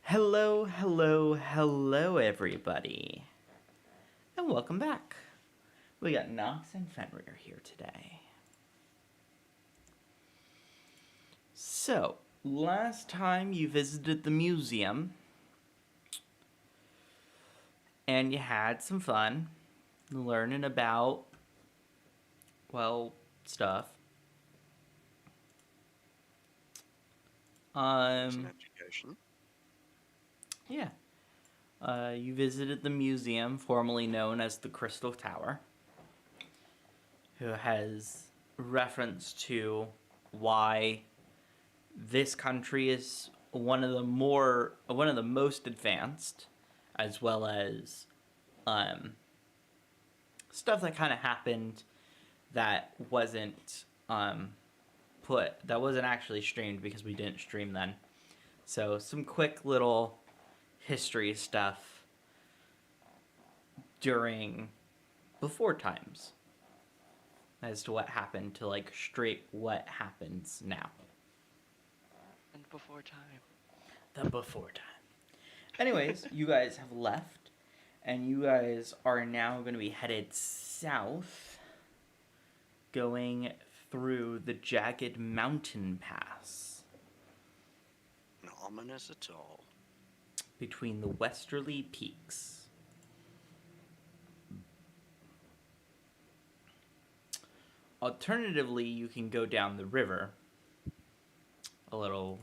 Hello, hello, hello, everybody, and welcome back. We got Nox and Fenrir here today. So, last time you visited the museum, and you had some fun learning about, well, stuff. It's an education. Yeah. You visited the museum, formerly known as the Crystal Tower, who has reference to why this country is one of the most advanced, as well as stuff that kind of happened that wasn't actually streamed because we didn't stream then. So some quick little history stuff during before times as to what happened to straight what happens now. And before time. The before time. Anyways, you guys have left, and you guys are now going to be headed south, going through the jagged mountain pass Not ominous at all. between the westerly peaks. Alternatively, you can go down the river a little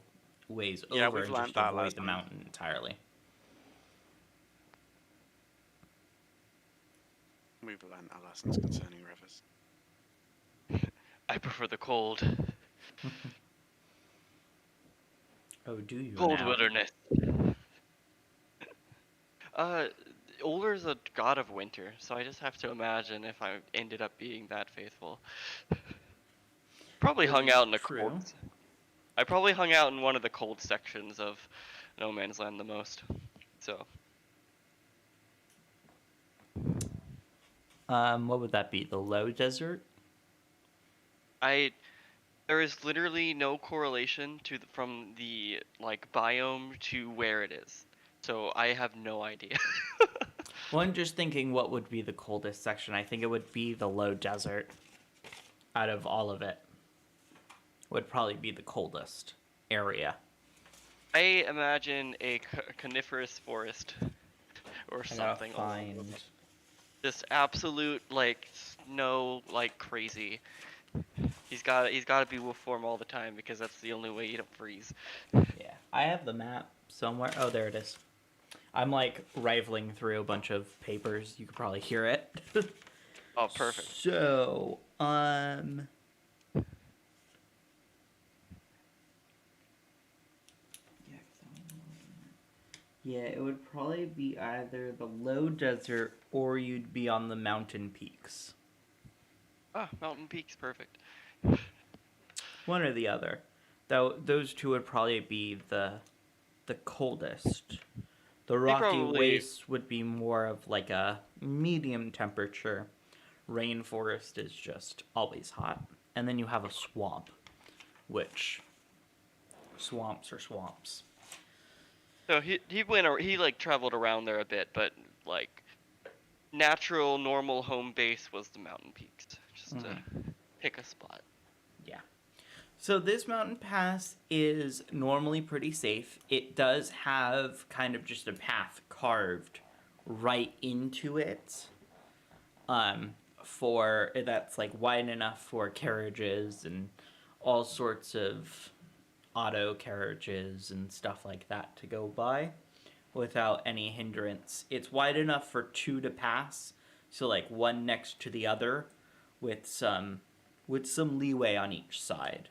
ways over we've and learned just that avoid last the time. mountain entirely. We've learned our lessons concerning rivers. I prefer the cold. Oh, do you Cold now? wilderness. Ulr's a god of winter, so I just have to imagine if I ended up being that faithful. Probably This hung is out in the true. cold. I probably hung out in one of the cold sections of No Man's Land the most. So. What would that be? The low desert? There is literally no correlation from the biome to where it is. So I have no idea. Well, I'm just thinking what would be the coldest section. I think it would be the low desert. Out of all of it, would probably be the coldest area. I imagine a coniferous forest or I gotta something. find. Just absolute snow like crazy. He's got to be wolf form all the time because that's the only way you don't freeze. Yeah, I have the map somewhere. Oh, there it is. I'm rifling through a bunch of papers. You could probably hear it. Oh, perfect. So, yeah, it would probably be either the low desert or you'd be on the mountain peaks. Ah, mountain peaks, perfect. One or the other. Though those two would probably be the coldest. The rocky wastes would be more of a medium temperature. Rainforest is just always hot. And then you have a swamp, which swamps are swamps. So he traveled around there a bit, but natural normal home base was the mountain peaks. Just to pick a spot. Yeah. So this mountain pass is normally pretty safe. It does have kind of just a path carved right into it. For that's wide enough for carriages and all sorts of auto carriages and stuff like that to go by without any hindrance. It's wide enough for two to pass, so one next to the other with some leeway on each side.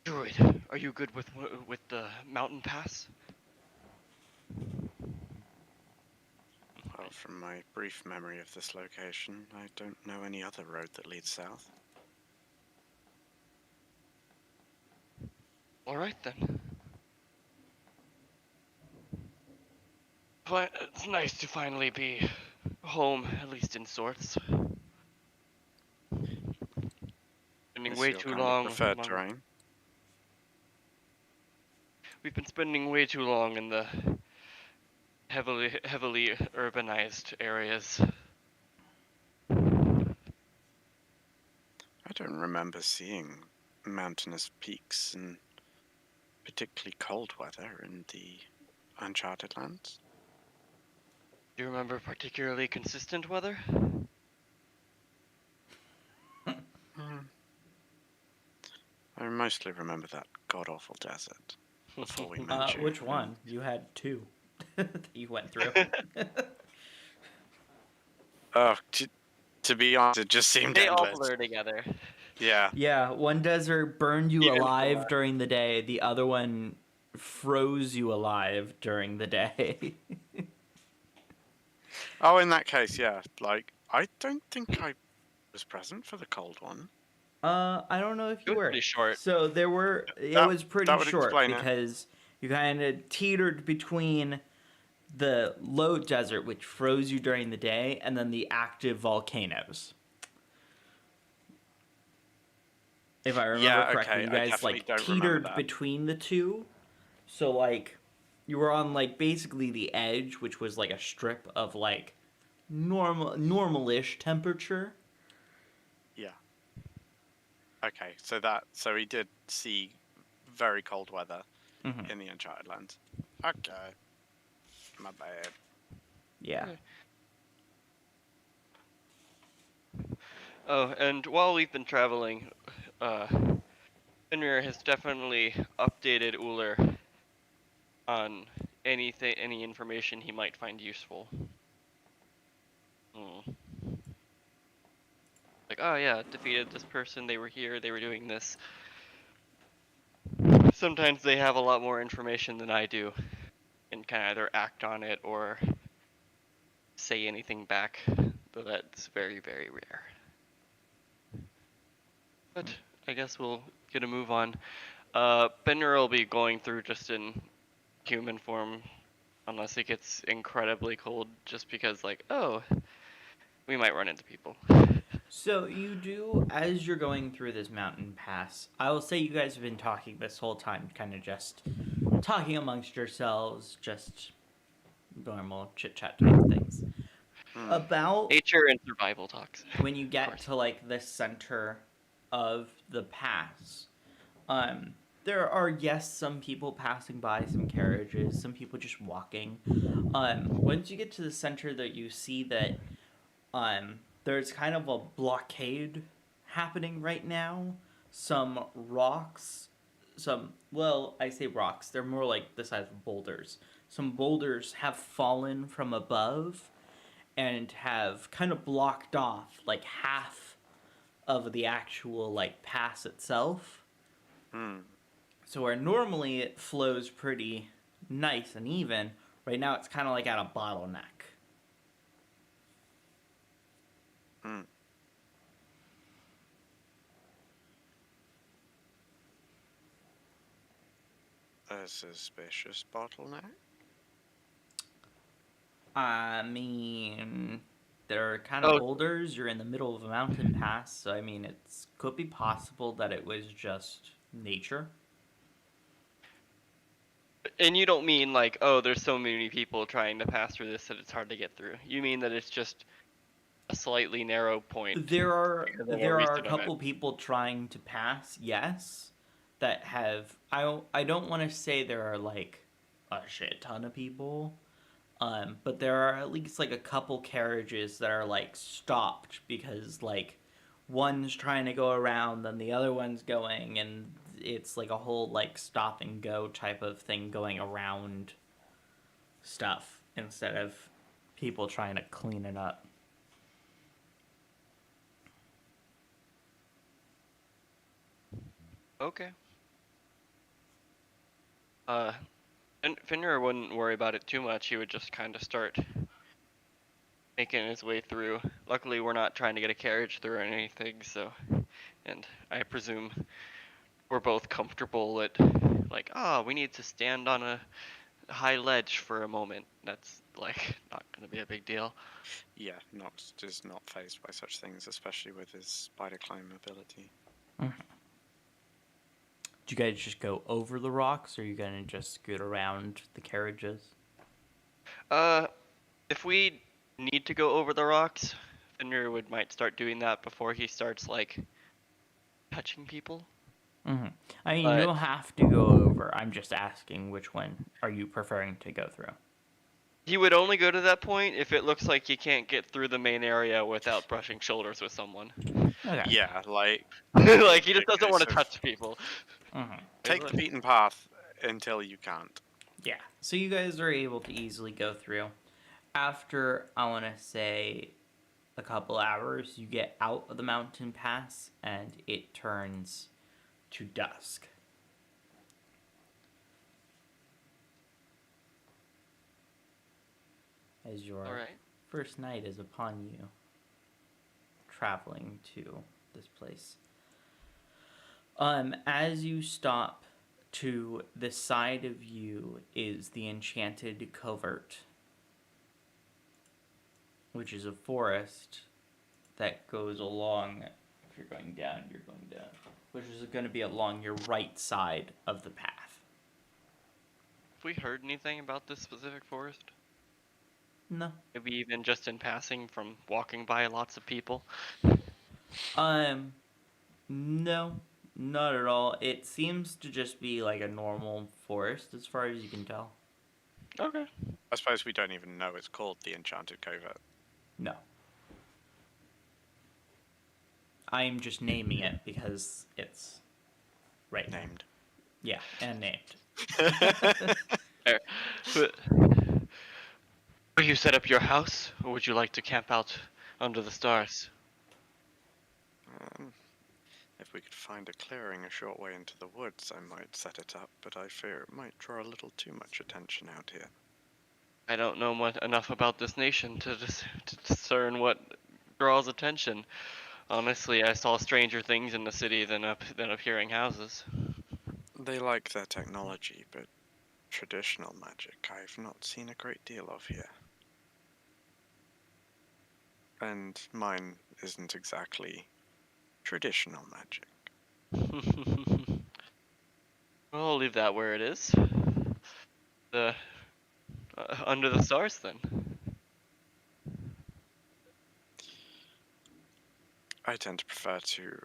Druid, are you good with the mountain pass? Well, from my brief memory of this location, I don't know any other road that leads south. Alright then. But it's nice to finally be home, at least in sorts. Spending way your too kind of long preferred terrain. We've been spending way too long in the heavily urbanized areas. I don't remember seeing mountainous peaks in particularly cold weather in the Uncharted lands. Do you remember particularly consistent weather? I mostly remember that god-awful desert before we met you. Which one? You had two that you went through. Oh, to be honest, it just seemed They all endless. blur together. Yeah. Yeah, one desert burned you Even alive for- during the day. The other one froze you alive during the day. Oh, in that case, yeah. Like, I don't think I was present for the cold one. I don't know if It you was were. pretty short. So there were. It That was pretty that would short explain it. because you kind of teetered between the low desert, which froze you during the day, and then the active volcanoes. If I remember Yeah, correctly, okay. you I guys definitely like don't remember teetered that. between the two. So like you were on like basically the edge, which was like a strip of like normal-ish temperature. Yeah. Okay, so he did see very cold weather Mm-hmm. in the Uncharted lands. Okay. My bad. Yeah. Oh, and while we've been traveling, Fenrir has definitely updated Uller on any information he might find useful. Like, oh yeah, defeated this person, they were here, they were doing this. Sometimes they have a lot more information than I do, and can either act on it or say anything back, but that's very, very rare. But I guess we'll get a move on. Benner will be going through just in human form, unless it gets incredibly cold, just because, like, oh, we might run into people. So you do, as you're going through this mountain pass, I will say you guys have been talking this whole time, kind of just talking amongst yourselves, just normal chit-chat type things. About Nature and survival talks. when you Of get course. to like the center of the pass, there are, yes, some people passing by, some carriages, some people just walking. Once you get to the center, that you see that there's kind of a blockade happening right now. Some rocks, well, I say rocks, they're more like the size of boulders. Some boulders have fallen from above and have kind of blocked off like half of the actual like pass itself. So where normally it flows pretty nice and even, right now it's kind of like at a bottleneck. A suspicious bottleneck? I mean, they're kind of boulders. You're in the middle of a mountain pass, so I mean, it's could be possible that it was just nature. And you don't mean like, oh, there's so many people trying to pass through this that it's hard to get through. You mean that it's just a slightly narrow point. There are a recent couple event. people trying to pass, yes, that have. I don't want to say there are like a shit ton of people, but there are at least like a couple carriages that are like stopped because like one's trying to go around, then the other one's going, and it's like a whole like stop and go type of thing going around stuff instead of people trying to clean it up. Okay. And Fenrir wouldn't worry about it too much. He would just kind of start making his way through. Luckily, we're not trying to get a carriage through or anything, so. And I presume we're both comfortable at, like, we need to stand on a high ledge for a moment. That's, like, not going to be a big deal. Yeah, just not phased by such things, especially with his spider climb ability. Mm-hmm. Do you guys just go over the rocks, or are you gonna just scoot around the carriages? If we need to go over the rocks, Fenrir might start doing that before he starts like touching people. Mm-hmm. I mean, But you'll have to go over. I'm just asking which one are you preferring to go through? he would only go to that point if it looks like he can't get through the main area without brushing shoulders with someone. Okay. Yeah, like Like he just a doesn't want case to of touch people. Mm-hmm. take the beaten path until you can't. Yeah. So you guys are able to easily go through. After, I want to say, a couple hours, you get out of the mountain pass, and it turns to dusk. As your All right. first night is upon you, traveling to this place. As you stop, to the side of you is the Enchanted Covert, which is a forest that goes along. If you're going down, you're going down. Which is going to be along your right side of the path. Have we heard anything about this specific forest? No. Maybe even just in passing from walking by lots of people. No, not at all. It seems to just be like a normal forest as far as you can tell. Okay. I suppose we don't even know it's called the Enchanted Covert. No. I'm just naming it because it's right there. Named. Yeah, and named. There. But will you set up your house, or would you like to camp out under the stars? If we could find a clearing a short way into the woods, I might set it up, but I fear it might draw a little too much attention out here. I don't know enough about this nation to discern what draws attention. Honestly, I saw stranger things in the city than appearing houses. They like their technology, but traditional magic I've not seen a great deal of here. And mine isn't exactly traditional magic. Well, I'll leave that where it is. The under the stars, then. I tend to prefer to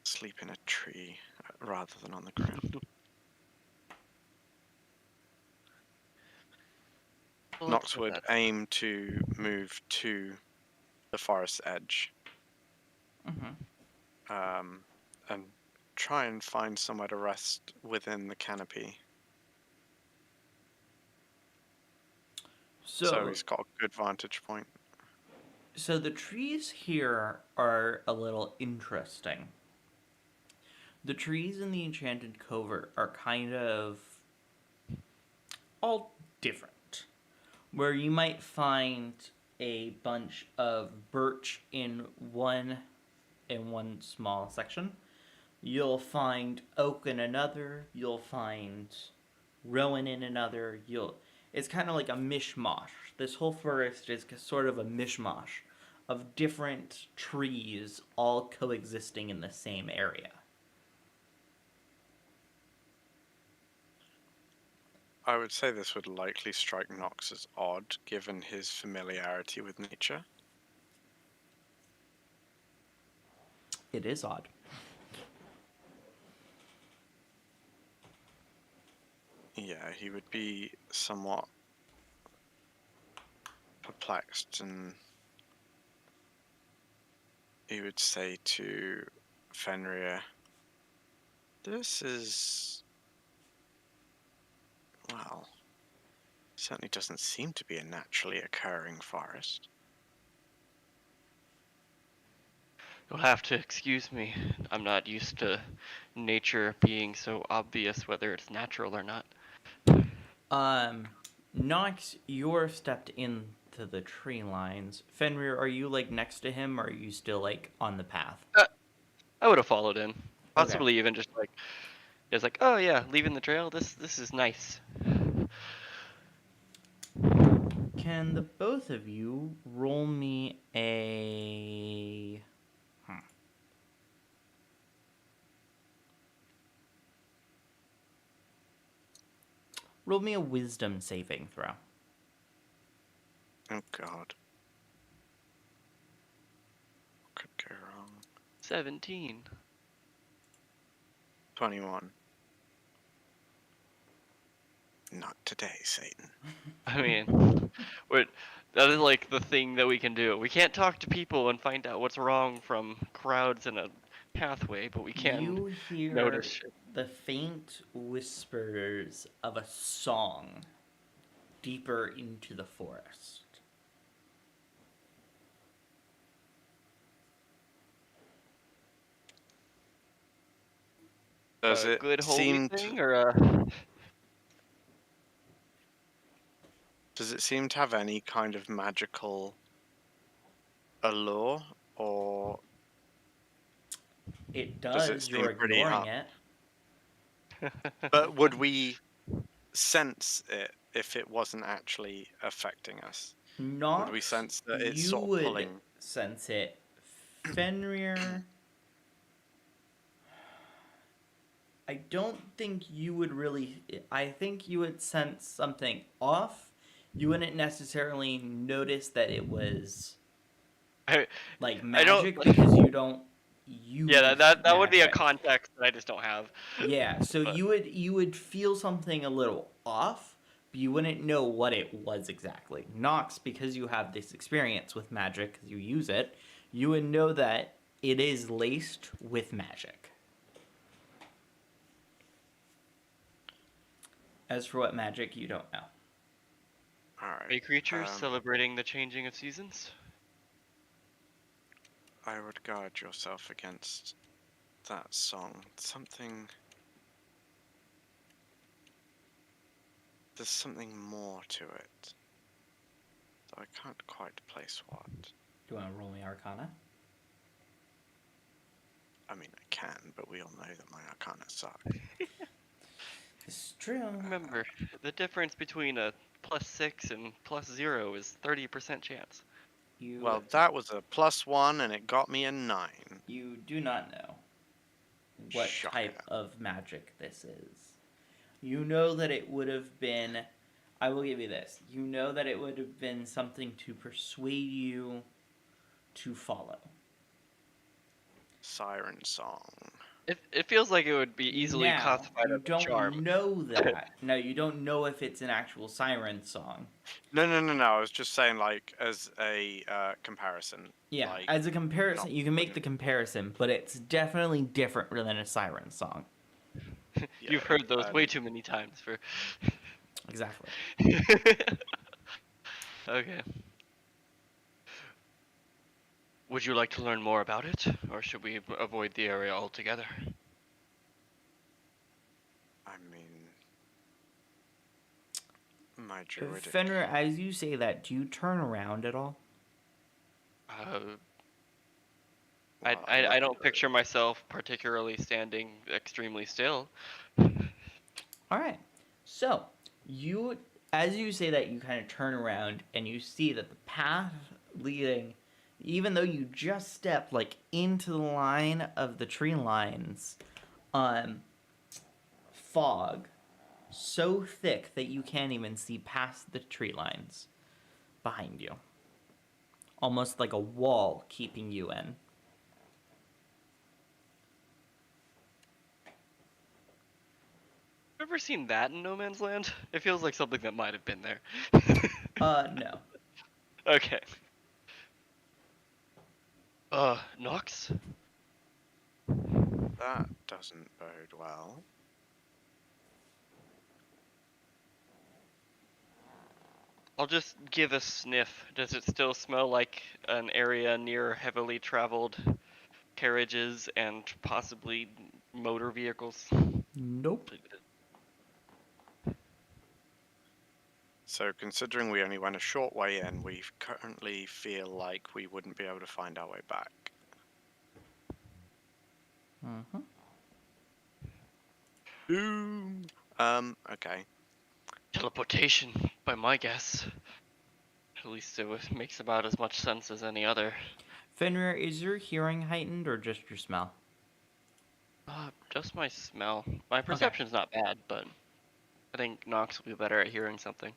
sleep in a tree rather than on the ground. Well, Nox that's would not aim to move to the forest edge, Mm-hmm. and try and find somewhere to rest within the canopy. So he's got a good vantage point. So the trees here are a little interesting. The trees in the Enchanted Covert are kind of all different. Where you might find a bunch of birch in one small section. You'll find oak in another. You'll find rowan in another. It's kind of like a mishmash. This whole forest is sort of a mishmash of different trees all coexisting in the same area. I would say this would likely strike Nox as odd, given his familiarity with nature. It is odd. Yeah, he would be somewhat perplexed, and he would say to Fenrir, "This is, well, certainly doesn't seem to be a naturally occurring forest." You'll have to excuse me. I'm not used to nature being so obvious whether it's natural or not. Nox, you're stepped into the tree lines. Fenrir, are you like next to him, or are you still like on the path? I would have followed in. Possibly even just like, oh yeah, leaving the trail. This is nice. Can the both of you roll me a... Roll me a wisdom saving throw. Oh god. What could go wrong? 17. 21. Not today, Satan. I mean, that is like the thing that we can do. We can't talk to people and find out what's wrong from crowds in a pathway, but we can You hear notice shit. the faint whispers of a song deeper into the forest. Does A it good holy seem thing to, or a does it seem to have any kind of magical allure, or It does it does, seem you're pretty ignoring it. But would we sense it if it wasn't actually affecting us? Would we Nox, sense that it's you sort of would pulling? sense it. Fenrir, I don't think you would really. I think you would sense something off. You wouldn't necessarily notice that it was I, like I don't. magic because you don't use Yeah, that would be a magic. context that I just don't have. Yeah, so But you would feel something a little off, but you wouldn't know what it was exactly. Nox, because you have this experience with magic, because you use it, you would know that it is laced with magic. As for what magic, you don't know. All are right. creatures celebrating the changing of seasons? I would guard yourself against that song. There's something more to it. Though I can't quite place what. Do you want to roll me Arcana? I mean, I can, but we all know that my arcana suck. It's true. Remember, the difference between a +6 and +0 is 30% chance. Well, that was a +1 and it got me a 9. You do not know what Shocker. type of magic this is. You know that it would have been. I will give you this. You know that it would have been something to persuade you to follow. Siren song. It feels like it would be easily now, classified you as a don't charm. know that. No, you don't know if it's an actual siren song. No. I was just saying, like, as a comparison. Yeah, Like, as a comparison, you can make wouldn't- the comparison, but it's definitely different than a siren song. You've heard those way too many times for. Exactly. Okay. Would you like to learn more about it, or should we avoid the area altogether? I mean, my druidic. Fenrir, as you say that, do you turn around at all? Well, I don't picture myself particularly standing extremely still. All right. So, as you say that, you kind of turn around and you see that the path leading, even though you just stepped like into the line of the tree lines, fog so thick that you can't even see past the tree lines behind you. Almost like a wall keeping you in. Ever seen that in No Man's Land? It feels like something that might have been there. No. Okay. Nox? That doesn't bode well. I'll just give a sniff. Does it still smell like an area near heavily traveled carriages and possibly motor vehicles? Nope. So, considering we only went a short way in, we currently feel like we wouldn't be able to find our way back. Mm-hmm. Okay. Teleportation, by my guess. At least makes about as much sense as any other. Fenrir, is your hearing heightened or just your smell? Just my smell. My perception's not bad, but I think Nox will be better at hearing something.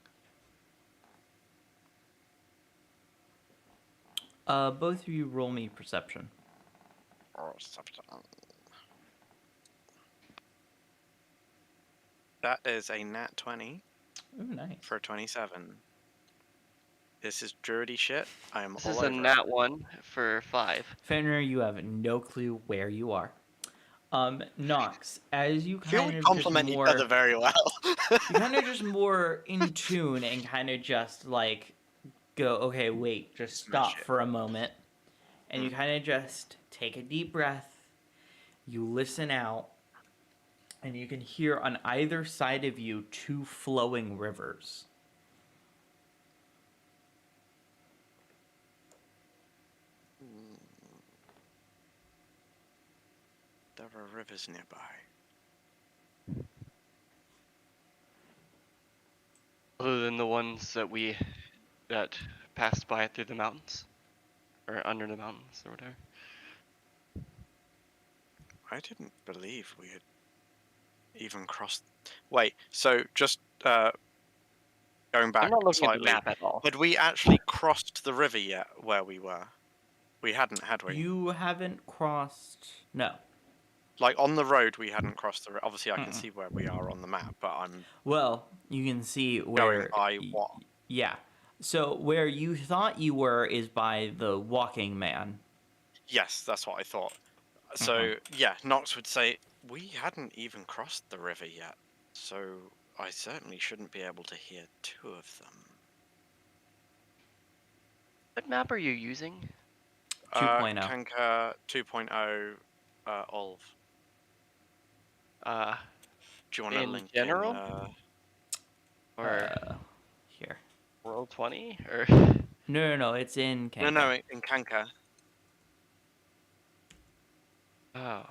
Both of you roll me perception. That is a nat 20 Ooh, nice. for 27. This is druidy shit. I am This all is over a nat 1 for 5. Fenrir, you have no clue where you are. Nox, as you I feel kind we of just complement each more, other very well. you kind of just more in tune and kind of just like go, okay, wait, just Smash stop it. for a moment, and you kind of just take a deep breath. You listen out, and you can hear on either side of you 2 flowing rivers. There are rivers nearby. Other than the ones that passed by through the mountains, or under the mountains, or whatever. I didn't believe we had even crossed. Wait, so just going back I'm not looking slightly, at the map at all. had we actually crossed the river yet where we were? We hadn't, had we? You haven't crossed. No. Like on the road, we hadn't crossed the. Obviously, I can see where we are on the map, but I'm Well, you can see going where. by what? Yeah. So where you thought you were is by the walking man. Yes, that's what I thought. So yeah, Nox would say we hadn't even crossed the river yet, so I certainly shouldn't be able to hear 2 of them. What map are you using? 2.0. Kanka 2.0 Olv. Do you want to In link general? in? Or Here. World 20? Or No. It's in Kanka. No, in Kanka. oh,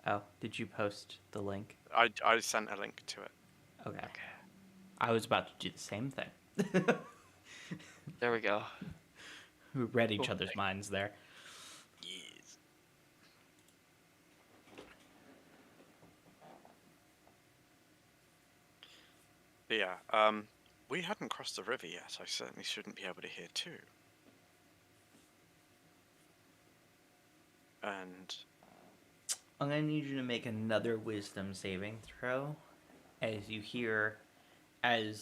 Oh, did you post the link? I sent a link to it. Okay. I was about to do the same thing. there we go. We read each other's minds there. Yes. But yeah, we hadn't crossed the river yet. I certainly shouldn't be able to hear 2. And I'm gonna need you to make another wisdom saving throw as you hear the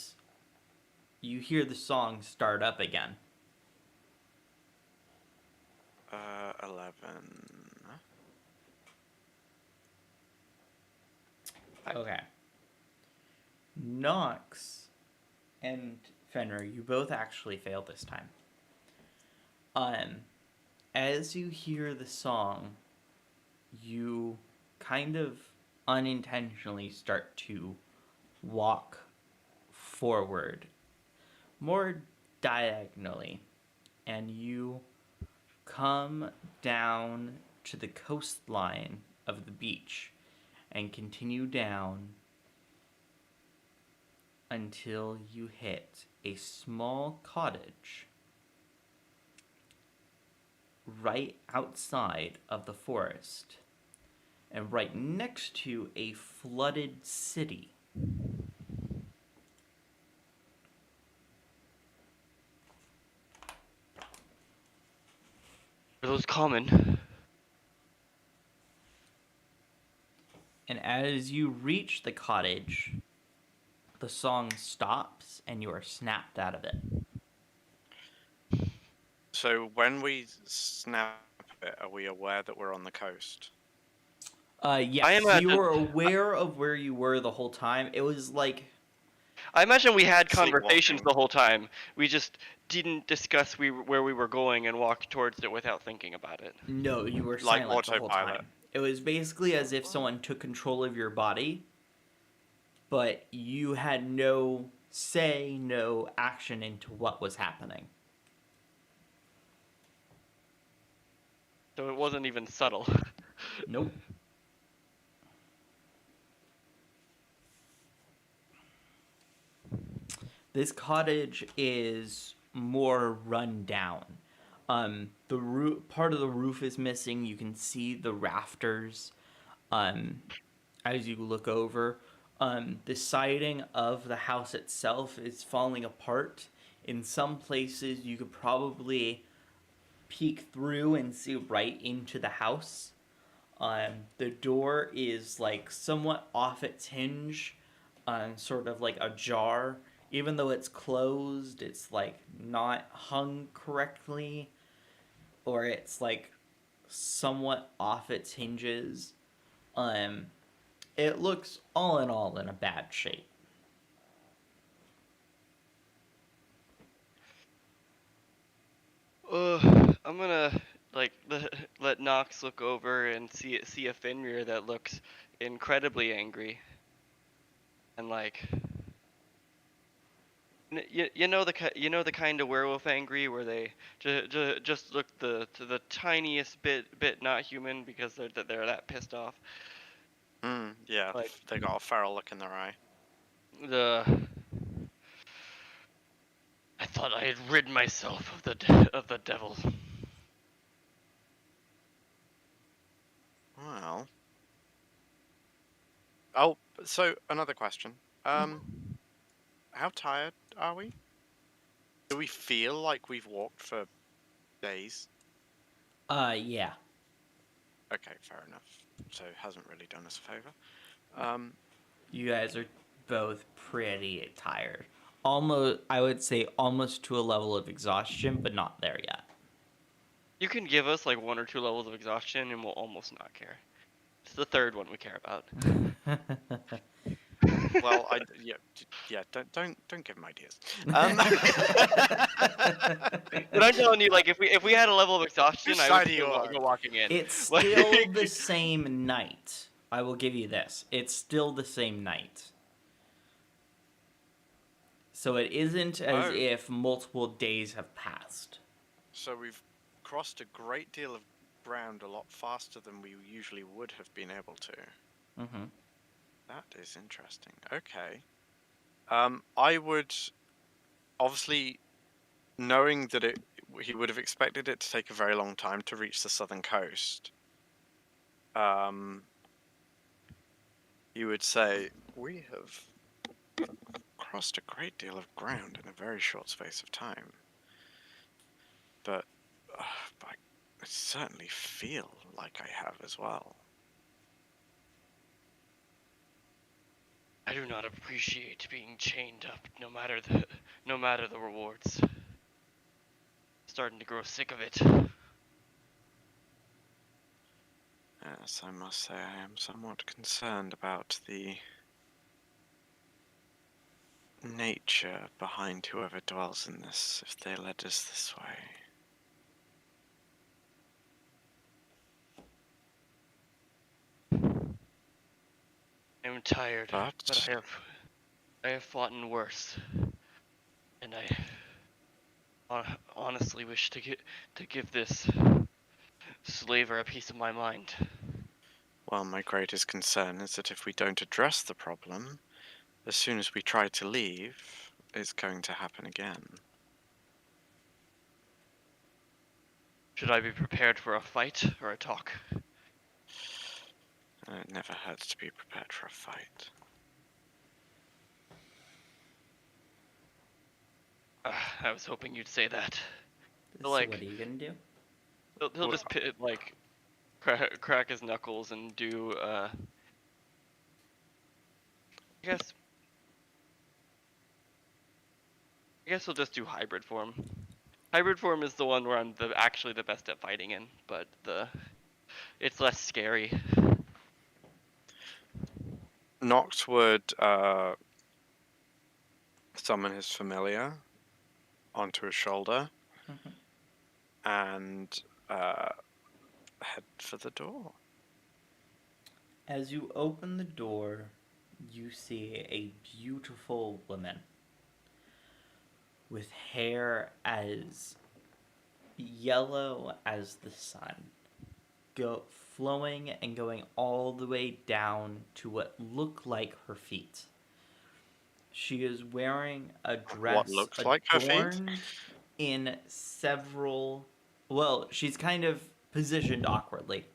song start up again. 11. Okay. Nox and Fenrir, you both actually failed this time. As you hear the song, you kind of unintentionally start to walk forward, more diagonally, and you come down to the coastline of the beach and continue down until you hit a small cottage right outside of the forest and right next to a flooded city. Are those common? And as you reach the cottage, the song stops and you are snapped out of it. So when we snap it, are we aware that we're on the coast? Yes, you were aware of where you were the whole time. It was like... I imagine we had conversations Sleepwalking. the whole time. We just didn't discuss where we were going and walked towards it without thinking about it. No, you were Like silent the whole autopilot. time. It was basically as if someone took control of your body, but you had no say, no action into what was happening. So it wasn't even subtle. Nope. This cottage is more run down. The part of the roof is missing. You can see the rafters. Um, as you look over, the siding of the house itself is falling apart. In some places, you could probably peek through and see right into the house. The door is like somewhat off its hinge, sort of like ajar. Even though it's closed, it's like not hung correctly, or it's like somewhat off its hinges. Um, it looks all in all in a bad shape. I'm gonna like let Nox look over and see a Fenrir that looks incredibly angry, and like you know the kind of werewolf angry where they just look to the tiniest bit not human because they're that pissed off. Yeah, Like they got a feral look in their eye. the I thought I had rid myself of the devil. Well. Oh, so another question. How tired are we? Do we feel like we've walked for days? Yeah. Okay, fair enough. So it hasn't really done us a favor. You guys are both pretty tired. Almost, I would say almost to a level of exhaustion, but not there yet. You can give us like 1 or 2 levels of exhaustion and we'll almost not care. It's the third one we care about. Well, yeah. Don't give him ideas. But I'm telling you, like if we had a level of exhaustion, Whose I side would are you still on? go walking in. It's still the same night. I will give you this. It's still the same night. So it isn't as if multiple days have passed. So we've crossed a great deal of ground a lot faster than we usually would have been able to. Mm-hmm. That is interesting. Okay. I would obviously, knowing that he would have expected it to take a very long time to reach the southern coast. You would say we have crossed a great deal of ground in a very short space of time. But I certainly feel like I have as well. I do not appreciate being chained up, no matter the rewards. Starting to grow sick of it. Yes, I must say I am somewhat concerned about the nature behind whoever dwells in this, if they led us this way. I'm tired, But I have fought in worse, and I honestly wish to give this slaver a piece of my mind. well, my greatest concern is that if we don't address the problem, as soon as we try to leave, it's going to happen again. Should I be prepared for a fight or a talk? It never hurts to be prepared for a fight. I was hoping you'd say that. So Like, what are you gonna do? he'll just like crack his knuckles and do I guess he'll just do hybrid form. Hybrid form is the one where I'm actually the best at fighting in, but it's less scary. Nox would summon his familiar onto his shoulder and head for the door. As you open the door, you see a beautiful woman with hair as yellow as the sun, flowing and going all the way down to what look like her feet. She is wearing a dress What looks like her feet? adorned in several. Well, she's kind of positioned awkwardly.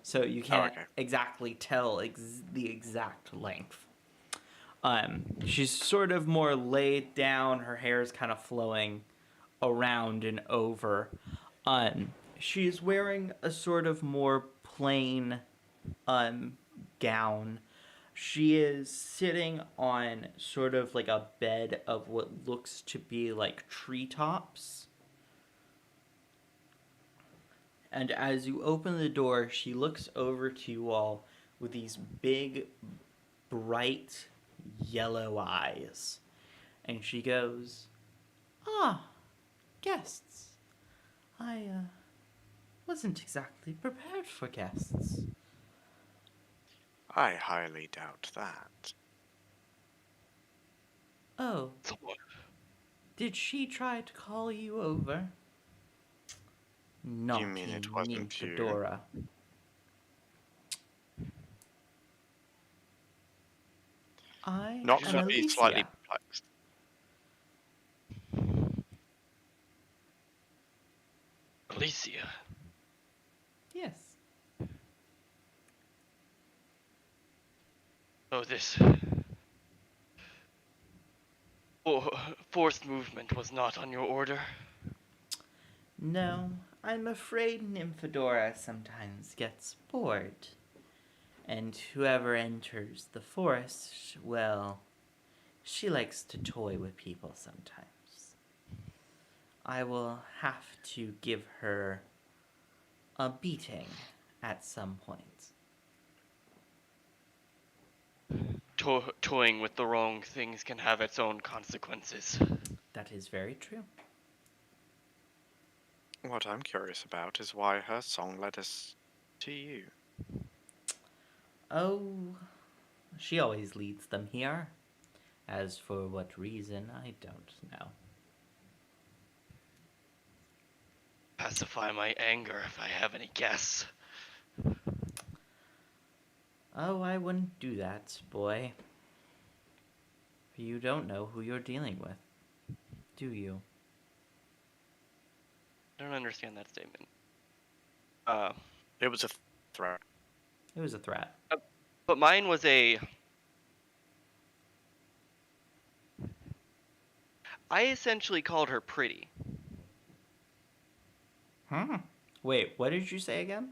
so you Oh, can't okay. exactly tell the exact length. She's sort of more laid down. Her hair is kind of flowing around and over. She's wearing a sort of more plain gown. She is sitting on sort of like a bed of what looks to be like treetops. And as you open the door, she looks over to you all with these big, bright, yellow eyes. And she goes, "Ah, guests. I wasn't exactly prepared for guests." I highly doubt that. "Oh, did she try to call you over?" You mean it wasn't you? Nymphadora. I Not am for me, slightly Alicia. perplexed. Alicia. Yes. Oh, this forced movement was not on your order. No, I'm afraid Nymphadora sometimes gets bored. And whoever enters the forest, well, she likes to toy with people sometimes. I will have to give her a beating at some point. Toying with the wrong things can have its own consequences. That is very true. What I'm curious about is why her song led us to you. Oh, she always leads them here. As for what reason, I don't know. Pacify my anger if I have any guess. Oh, I wouldn't do that, boy. You don't know who you're dealing with, do you? I don't understand that statement. It was a threat. It was a threat. But mine was a... I essentially called her pretty. Wait, what did you say again?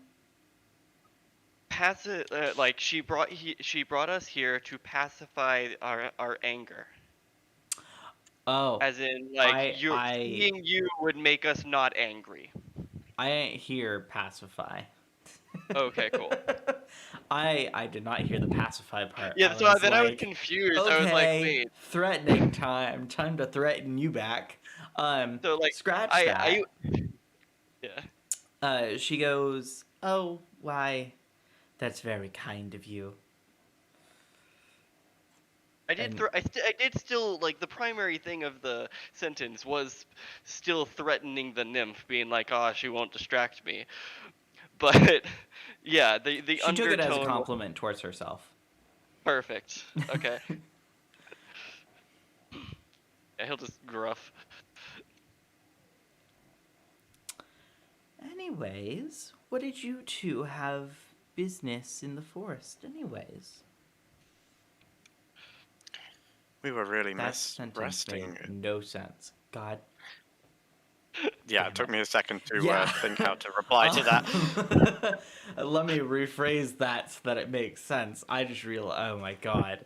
Like she brought us here to pacify our anger. Oh, As in, like, I seeing you would make us not angry. I ain't hear pacify. Okay, cool. I did not hear the pacify part. Yeah, I so was then I was like, confused. I was like, okay, wait. threatening time. Time to threaten you back. So like, Scratch that. yeah. She goes, "Oh, why? That's very kind of you." I did still, like, the primary thing of the sentence was still threatening the nymph, being like, "Ah, she won't distract me." But yeah, the She took it as a undertone was compliment towards herself. perfect. Okay. Yeah, he'll just gruff. Anyways, what did you two have business in the forest, anyways? We were really That sentence resting. made no sense. God. Yeah, damn it took it. me a second to Yeah. think how to reply to that. Let me rephrase that so that it makes sense. I just realized, oh my god.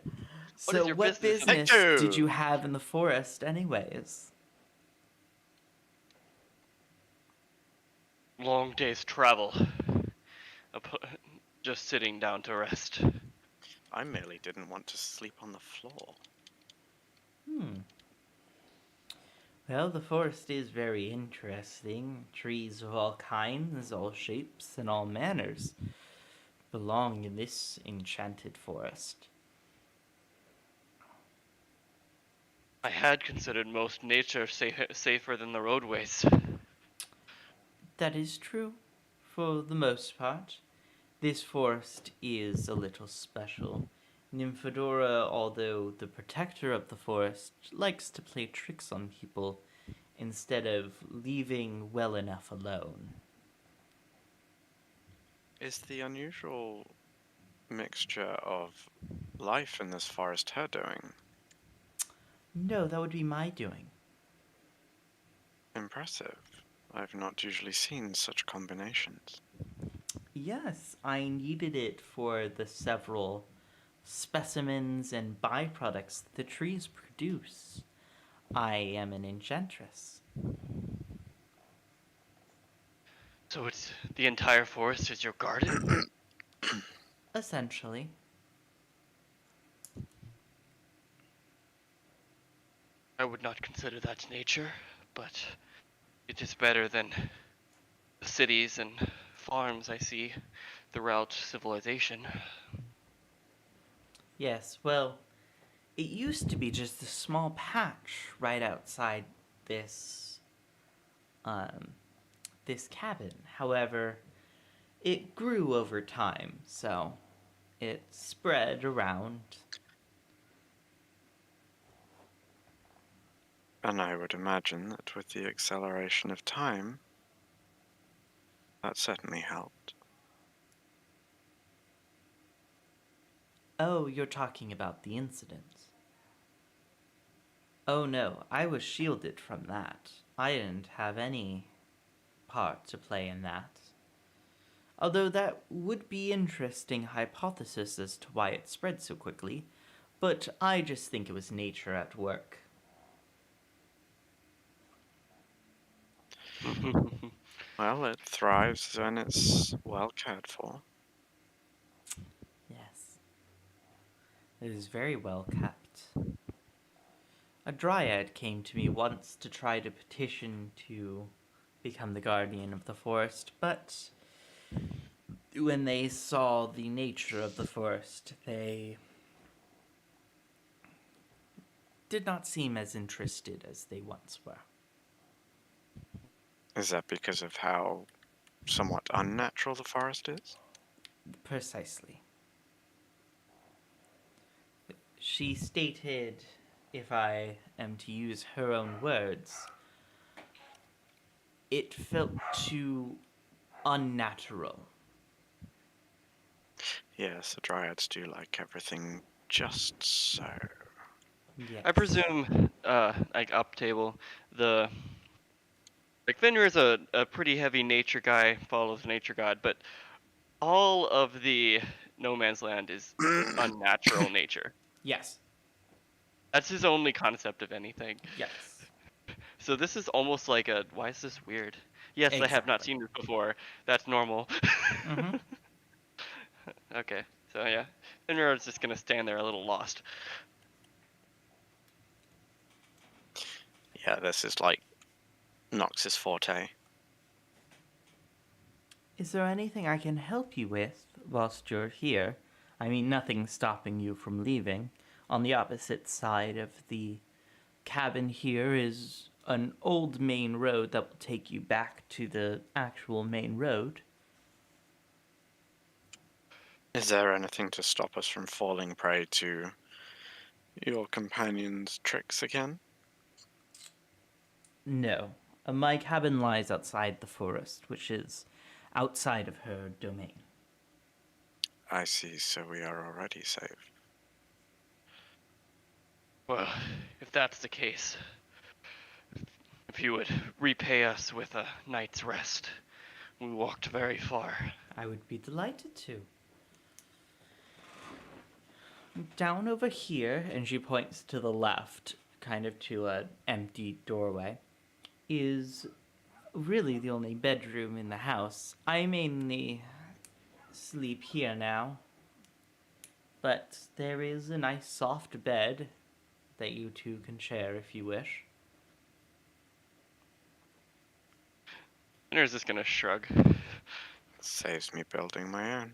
What is So your what business? business Take did two. you have in the forest, anyways? Long day's travel. Just sitting down to rest. I merely didn't want to sleep on the floor. Well, the forest is very interesting. Trees of all kinds, all shapes, and all manners belong in this enchanted forest. I had considered most nature safer than the roadways. That is true, for the most part. This forest is a little special. Nymphadora, although the protector of the forest, likes to play tricks on people instead of leaving well enough alone. Is the unusual mixture of life in this forest her doing? No, that would be my doing. Impressive. I've not usually seen such combinations. Yes, I needed it for the several specimens and byproducts the trees produce. I am an enchantress. So it's the entire forest is your garden? Essentially. I would not consider that nature, but it is better than the cities and farms I see throughout civilization. Yes, well, it used to be just a small patch right outside this um this cabin. However, it grew over time, so it spread around. And I would imagine that with the acceleration of time, that certainly helped. Oh, you're talking about the incident. Oh no, I was shielded from that. I didn't have any part to play in that. Although that would be interesting hypothesis as to why it spread so quickly, but I just think it was nature at work. Well, it thrives when it's well cared for. Yes, it is very well kept. A dryad came to me once to try to petition to become the guardian of the forest, but when they saw the nature of the forest, they did not seem as interested as they once were. Is that because of how somewhat unnatural the forest is? Precisely. She stated, if I am to use her own words, it felt too unnatural. Yes, the dryads do like everything just so. Yes. I presume, like up table, the like Fenrir is a pretty heavy nature guy, follows nature god, but all of the no man's land is unnatural nature. Yes. That's his only concept of anything. Yes. So this is almost like a why is this weird? Yes, I have not Exactly. seen this before. That's normal. Mm-hmm. Okay, so yeah, Fenrir is just gonna stand there a little lost. Yeah, this is like Nox's forte. Is there anything I can help you with whilst you're here? I mean, nothing's stopping you from leaving. On the opposite side of the cabin here is an old main road that will take you back to the actual main road. Is there anything to stop us from falling prey to your companion's tricks again? No. My cabin lies outside the forest, which is outside of her domain. I see, so we are already safe. Well, if that's the case, if you would repay us with a night's rest, we walked very far. I would be delighted to. Down over here, and she points to the left, kind of to an empty doorway, is really the only bedroom in the house. I mainly sleep here now, but there is a nice soft bed that you two can share if you wish. Fenrir's just gonna shrug. Saves me building my own.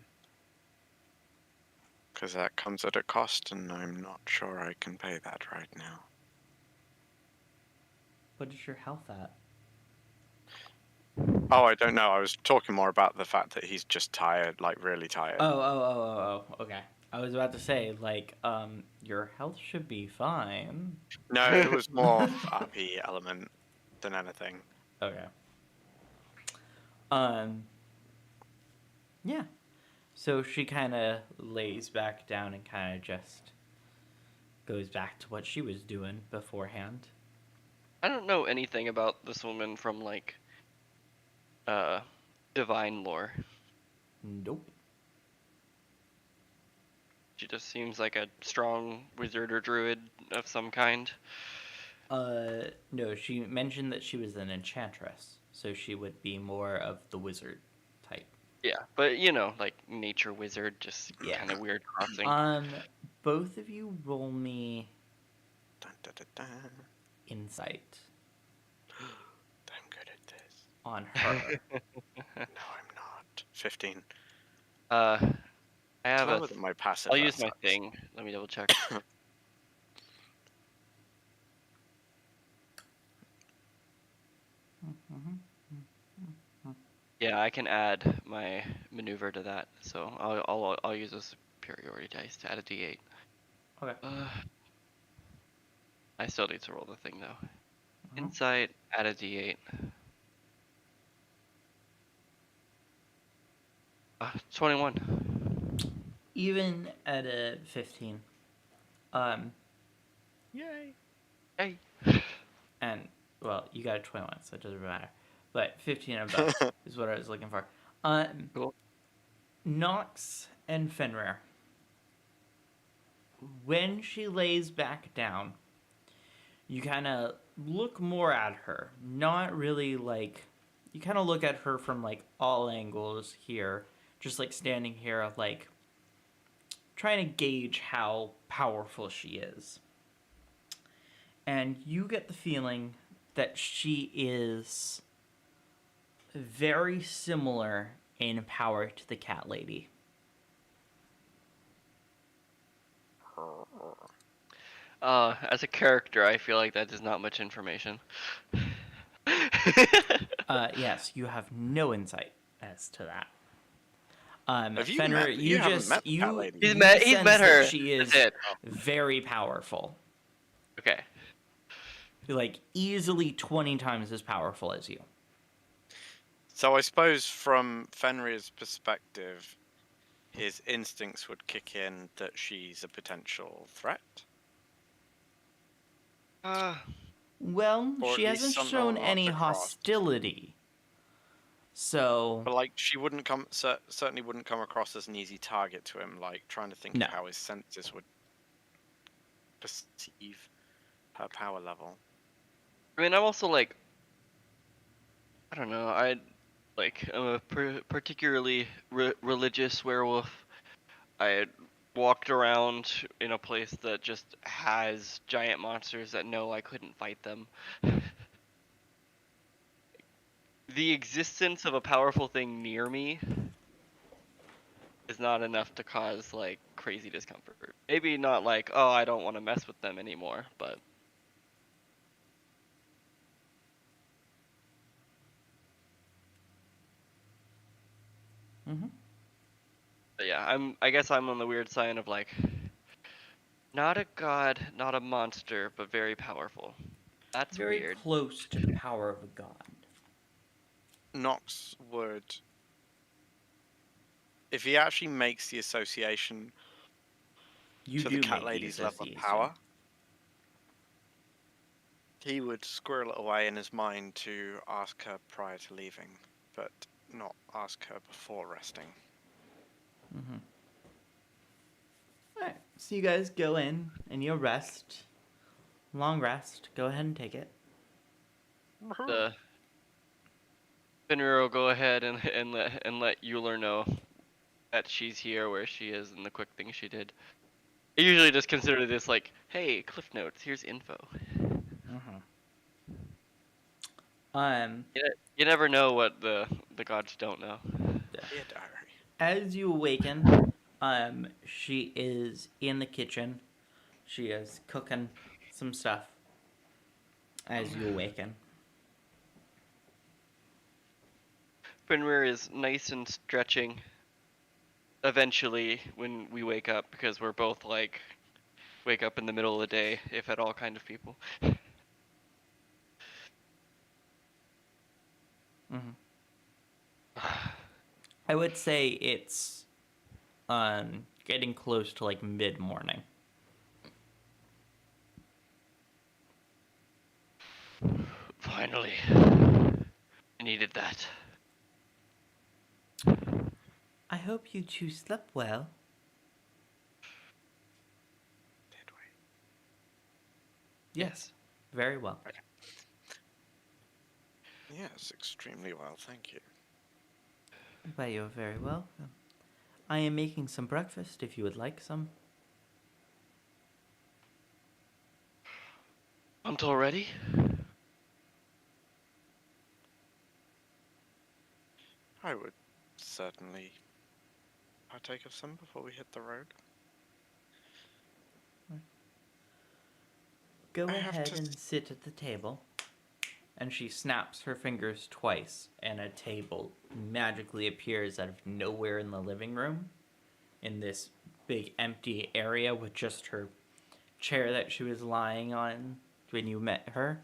Because that comes at a cost, and I'm not sure I can pay that right now. What is your health at? Oh, I don't know. I was talking more about the fact that he's just tired, like really tired. Oh, okay. I was about to say, like, your health should be fine. No, it was more of RP element than anything. Okay. Yeah. So she kind of lays back down and kind of just goes back to what she was doing beforehand. I don't know anything about this woman from like divine lore. Nope. She just seems like a strong wizard or druid of some kind. No, she mentioned that she was an enchantress, so she would be more of the wizard type. Yeah, but you know, like nature wizard, just Yeah. kind of weird crossing. Both of you roll me Dun, dun, dun, dun. insight I'm good at this. on her. No, I'm not. 15. I It's have lower than my passive. I'll that use my sucks. thing. Let me double check. Yeah, I can add my maneuver to that, so I'll use a superiority dice to add a d8. Okay. I still need to roll the thing though. Insight, add a d8. 21. Even at a 15. Yay. Hey. And, well, you got a 21, so it doesn't matter. But 15 and above is what I was looking for. Cool. Nox and Fenrir. When she lays back down, you kind of look more at her. Not really like... You kind of look at her from, like, all angles here. Just, like, standing here, like... Trying to gauge how powerful she is. And you get the feeling that she is very similar in power to the cat lady. As a character, I feel like that is not much information. Yes, you have no insight as to that. Have you Fenrir, met? You haven't met the cat lady. He's you met sense her. that she is That's it. very powerful. Okay. Like, easily 20 times as powerful as you. So I suppose from Fenrir's perspective, his instincts would kick in that she's a potential threat. Well, Or she at least hasn't something shown along any the cross. hostility. So... But like, she wouldn't come. Certainly wouldn't come across as an easy target to him. Like trying to think No. of how his senses would perceive her power level. I mean, I'm also like, I don't know. I'm a particularly religious werewolf. I walked around in a place that just has giant monsters that know I couldn't fight them. The existence of a powerful thing near me is not enough to cause like crazy discomfort. Maybe not like, oh, I don't want to mess with them anymore, but But yeah, I guess I'm on the weird side of like, not a god, not a monster, but very powerful. That's very weird. close to the power of a god. Nox would, if he actually makes the association You to do the cat make lady's the level of association. power, he would squirrel it away in his mind to ask her prior to leaving, but not ask her before resting. Alright, so you guys go in and you rest. Long rest. Go ahead and take it. The Fenrir will go ahead and let Euler know that she's here, where she is, and the quick thing she did. I usually just consider this like, hey, cliff notes. Here's info. You never know what the gods don't know. Dear diary. As you awaken, she is in the kitchen. She is cooking some stuff. As you awaken. Fenrir is nice and stretching. Eventually, when we wake up, because we're both like, wake up in the middle of the day, if at all, kind of people. I would say it's getting close to like mid-morning. Finally. I needed that. I hope you two slept well. Did we? Yes, very well. Okay. Yes, extremely well, thank you. Why, you're very welcome. I am making some breakfast if you would like some. Until ready? I would certainly partake of some before we hit the road. Go I have ahead to and sit at the table. And she snaps her fingers twice, and a table magically appears out of nowhere in the living room, in this big empty area with just her chair that she was lying on when you met her,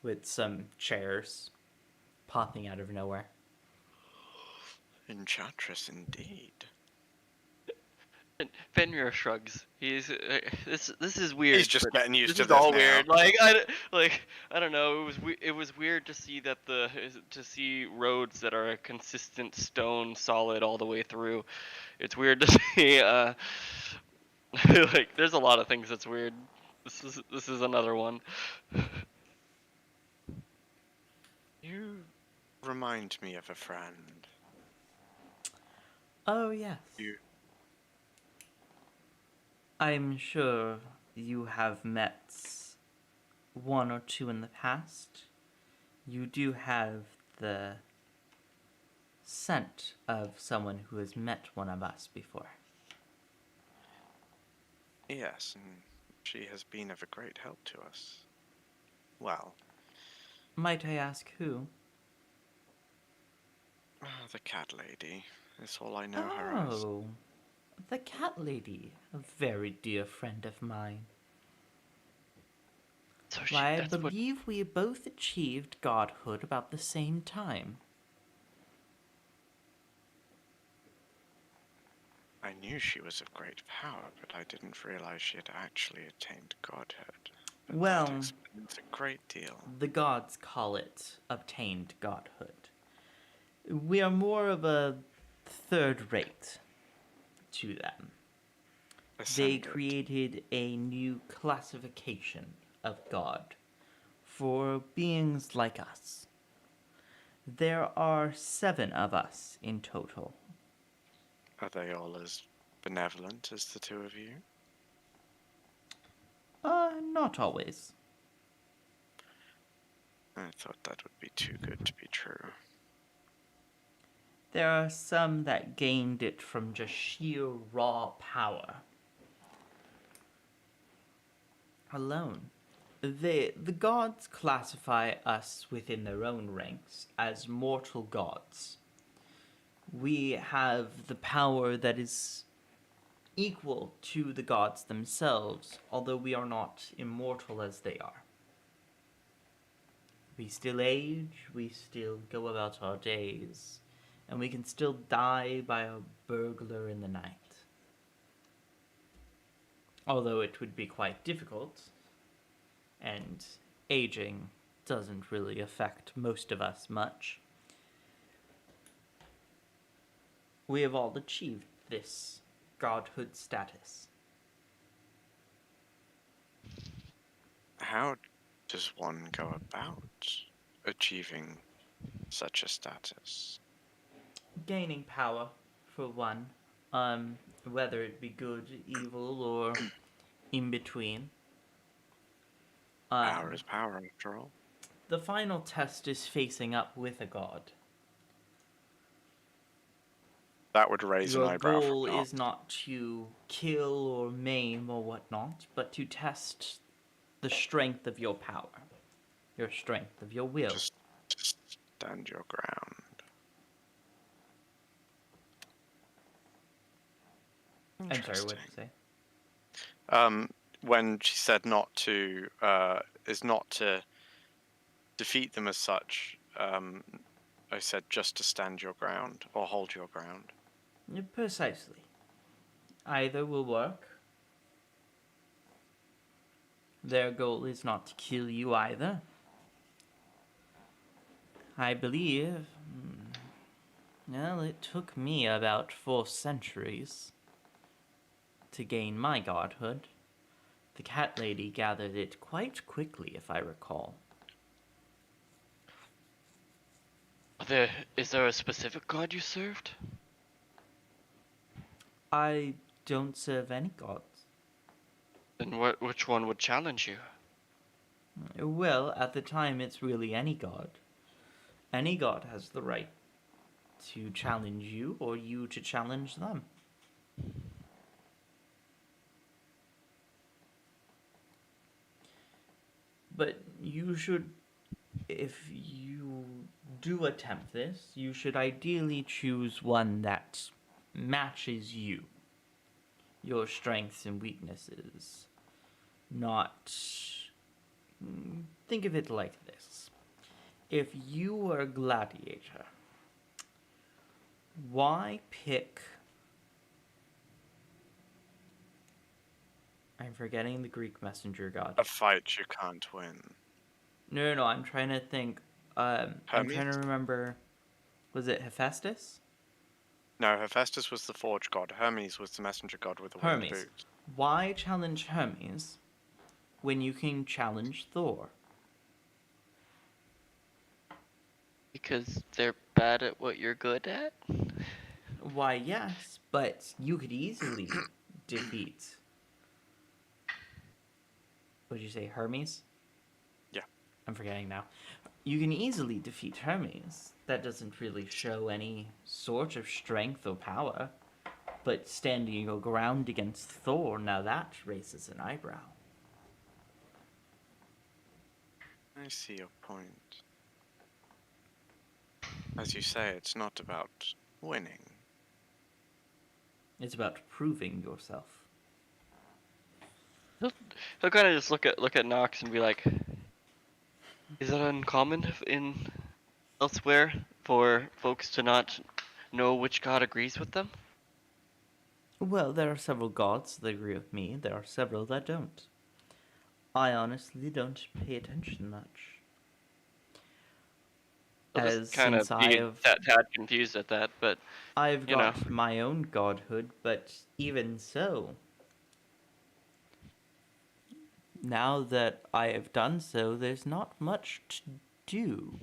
with some chairs popping out of nowhere. Enchantress indeed. And Fenrir shrugs. He's this is weird. He's just but getting used this to is this all now. weird. I don't know. It was weird to see that to see roads that are a consistent stone solid all the way through. It's weird to see like there's a lot of things that's weird. This is another one. You remind me of a friend. Oh, yes. You I'm sure you have met one or two in the past. You do have the scent of someone who has met one of us before. Yes, and she has been of a great help to us. Well, Might I ask who? the cat lady is all I know her as. Oh, the cat lady, a very dear friend of mine. So Why, I that's what. believe we both achieved godhood about the same time. I knew she was of great power, but I didn't realize she had actually attained godhood. But Well, that explains a great deal. the gods call it obtained godhood. We are more of a third rate to them. They Ascended. created a new classification of God for beings like us. There are 7 of us in total. Are they all as benevolent as the two of you? Not always. I thought that would be too good to be true. There are some that gained it from just sheer raw power alone. The gods classify us within their own ranks as mortal gods. We have the power that is equal to the gods themselves, although we are not immortal as they are. We still age, we still go about our days, and we can still die by a burglar in the night. Although it would be quite difficult, and aging doesn't really affect most of us much. We have all achieved this godhood status. How does one go about achieving such a status? Gaining power, for one, whether it be good, evil, or in between. Power is power, after all. The final test is facing up with a god. That would raise an Your eyebrow goal from is not to kill or maim or whatnot, but to test the strength of your power, your strength of your will. Just stand your ground. I'm sorry, what did you say? When she said is not to defeat them as such, I said just to stand your ground or hold your ground. Precisely. Either will work. Their goal is not to kill you either. I believe. Well, it took me about 4 centuries to gain my godhood. The cat lady gathered it quite quickly, if I recall. Is there a specific god you served? I don't serve any gods. Then which one would challenge you? Well, at the time, it's really any god. Any god has the right to challenge you, or you to challenge them. But you should, if you do attempt this, you should ideally choose one that matches you, your strengths and weaknesses. Not. Think of it like this. If you were a gladiator, why pick. I'm forgetting the Greek messenger god. A fight you can't win. No, I'm trying to think. I'm trying Hermes? to remember. Was it Hephaestus? No, Hephaestus was the forge god. Hermes was the messenger god with the winged Hermes. boots. Why challenge Hermes when you can challenge Thor? Because they're bad at what you're good at? Why, yes, but you could easily defeat. What did you say, Hermes? Yeah. I'm forgetting now. You can easily defeat Hermes. That doesn't really show any sort of strength or power. But standing your ground against Thor, now that raises an eyebrow. I see your point. As you say, it's not about winning. It's about proving yourself. He'll kind of just look at Nox and be like, "Is it uncommon in elsewhere for folks to not know which god agrees with them?" Well, there are several gods that agree with me. There are several that don't. I honestly don't pay attention much. I'll just kind of be a tad confused at that, but I've you know. got my own godhood, but even so, now that I have done so, there's not much to do.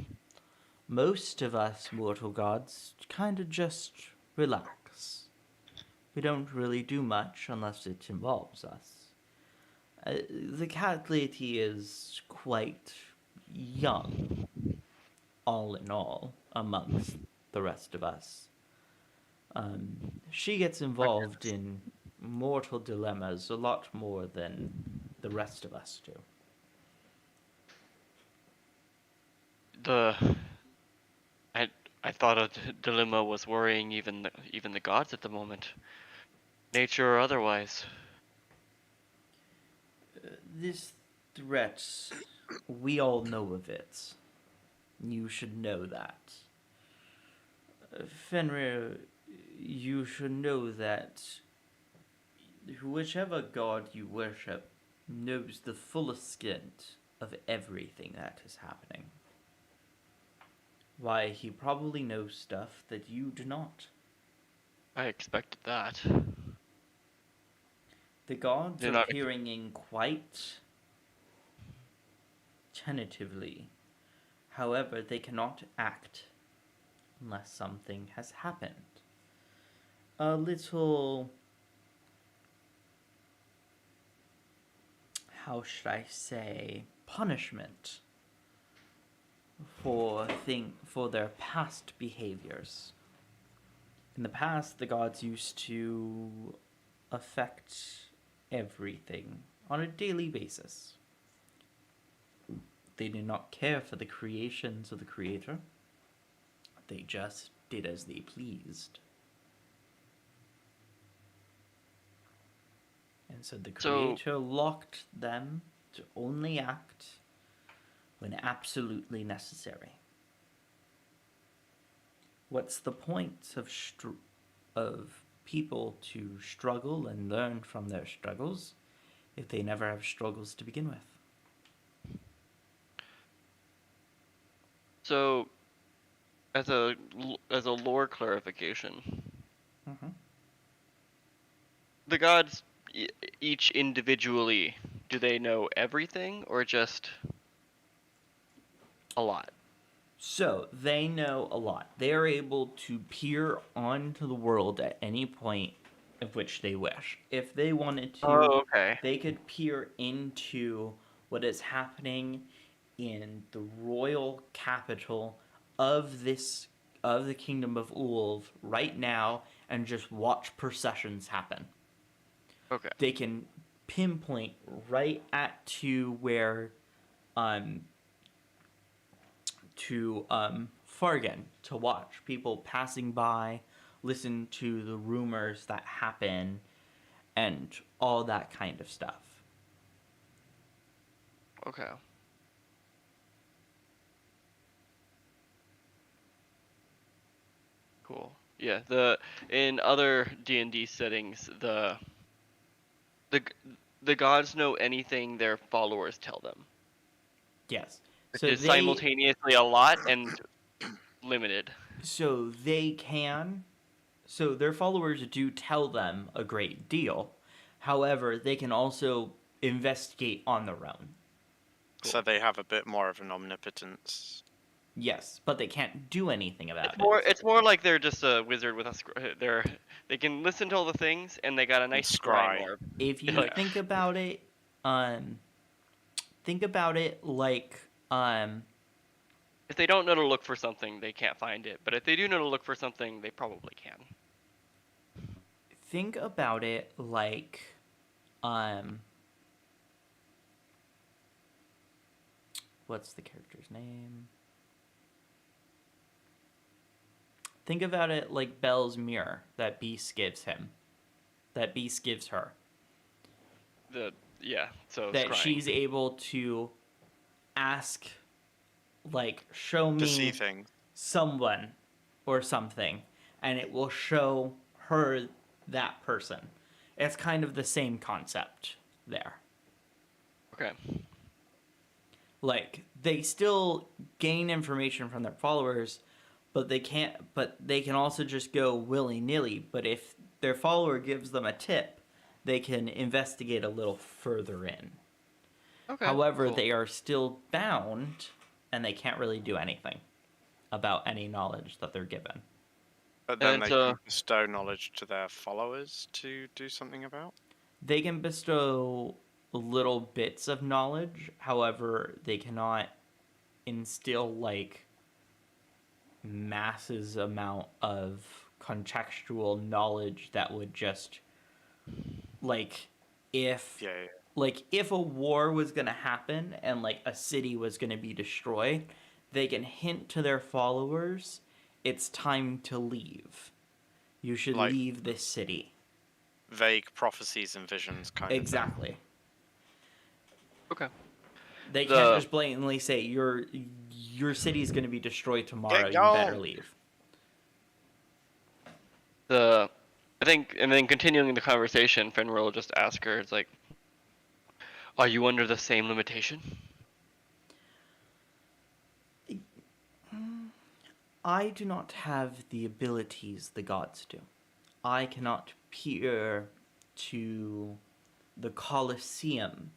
Most of us mortal gods kind of just relax. We don't really do much unless it involves us. The cat lady is quite young, all in all, amongst the rest of us. She gets involved in mortal dilemmas a lot more than the rest of us do. I thought a dilemma was worrying even the gods at the moment, nature or otherwise. This threat, we all know of it. You should know that. Fenrir, you should know that whichever god you worship knows the full extent of everything that is happening. Why, he probably knows stuff that you do not. I expected that. The gods They're are not peering in quite tentatively. However, they cannot act unless something has happened. A little, how should I say, punishment for their past behaviors. In the past, the gods used to affect everything on a daily basis. They did not care for the creations of the Creator. They just did as they pleased. And so the Creator locked them to only act when absolutely necessary. What's the point of people to struggle and learn from their struggles if they never have struggles to begin with. So, as a lore clarification, Mm-hmm. the gods, each individually, do they know everything or just a lot? So they know a lot. They are able to peer onto the world at any point of which they wish. If they wanted to, Oh, okay. they could peer into what is happening in the royal capital of the kingdom of Ulv right now and just watch processions happen. Okay. They can pinpoint right at to where to Fargan to watch people passing by, listen to the rumors that happen, and all that kind of stuff. Okay. Cool. Yeah. In other D&D settings, the the gods know anything their followers tell them, Yes. which is simultaneously a lot and limited. So they can. So their followers do tell them a great deal. However, they can also investigate on their own. So they have a bit more of an omnipotence. Yes, but they can't do anything about It's more like they're just a wizard with they can listen to all the things and they got a nice scrying Scry. orb. If you Like- think about it, like If they don't know to look for something, they can't find it. But if they do know to look for something, they probably can. think about it like what's the character's name? Think about it like Belle's mirror that Beast gives him. That Beast gives her. So That scrying. she's able to ask, like, show To see me things. someone or something, and it will show her that person. It's kind of the same concept there. Okay. Like, they still gain information from their followers, but they can also just go willy-nilly. But if their follower gives them a tip, they can investigate a little further in. Okay. However, cool. they are still bound, and they can't really do anything about any knowledge that they're given. But then And they so- can bestow knowledge to their followers to do something about. They can bestow little bits of knowledge. However, they cannot instill, like, masses amount of contextual knowledge that would just, like, if Yeah. like if a war was going to happen and like a city was going to be destroyed, they can hint to their followers, it's time to leave. You should Like- leave this city. Vague prophecies and visions kind of thing. Exactly. Okay. They can't just blatantly say your city's going to be destroyed tomorrow. You better going. leave. I think, and then continuing the conversation, Fenrir will just ask her, it's like, are you under the same limitation? I do not have the abilities the gods do. I cannot peer to the Colosseum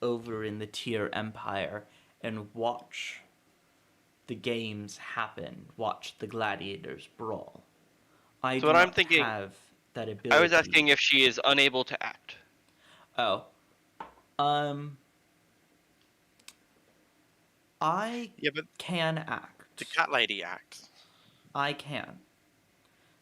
over in the Tyr Empire and watch the games happen, watch the gladiators brawl. I So do what I'm not thinking- have that ability. I was asking if she is unable to act. Oh. I Yeah, but can act. the cat lady acts. I can.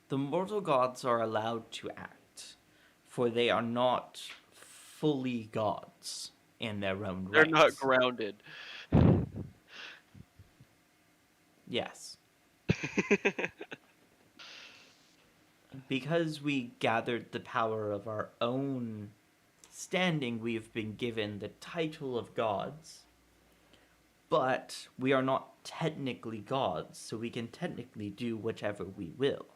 The mortal gods are allowed to act, for they are not fully gods in their own They're right. not grounded. Yes. Because we gathered the power of our own standing, we have been given the title of gods. But we are not technically gods, so we can technically do whichever we will.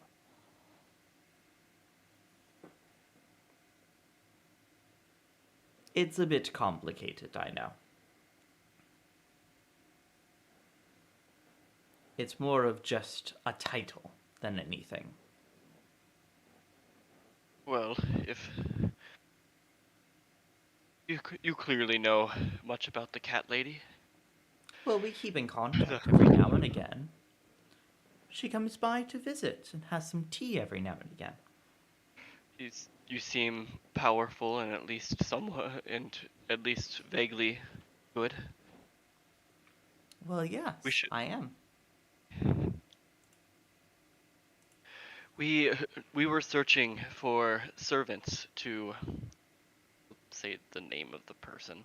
It's a bit complicated, I know. It's more of just a title than anything. Well, if you clearly know much about the cat lady. Well, we keep in contact every now and again. She comes by to visit and has some tea every now and again. You seem powerful and at least somewhat, and at least vaguely good. Well, yes, We should. I am. We we were searching for servants to say the name of the person,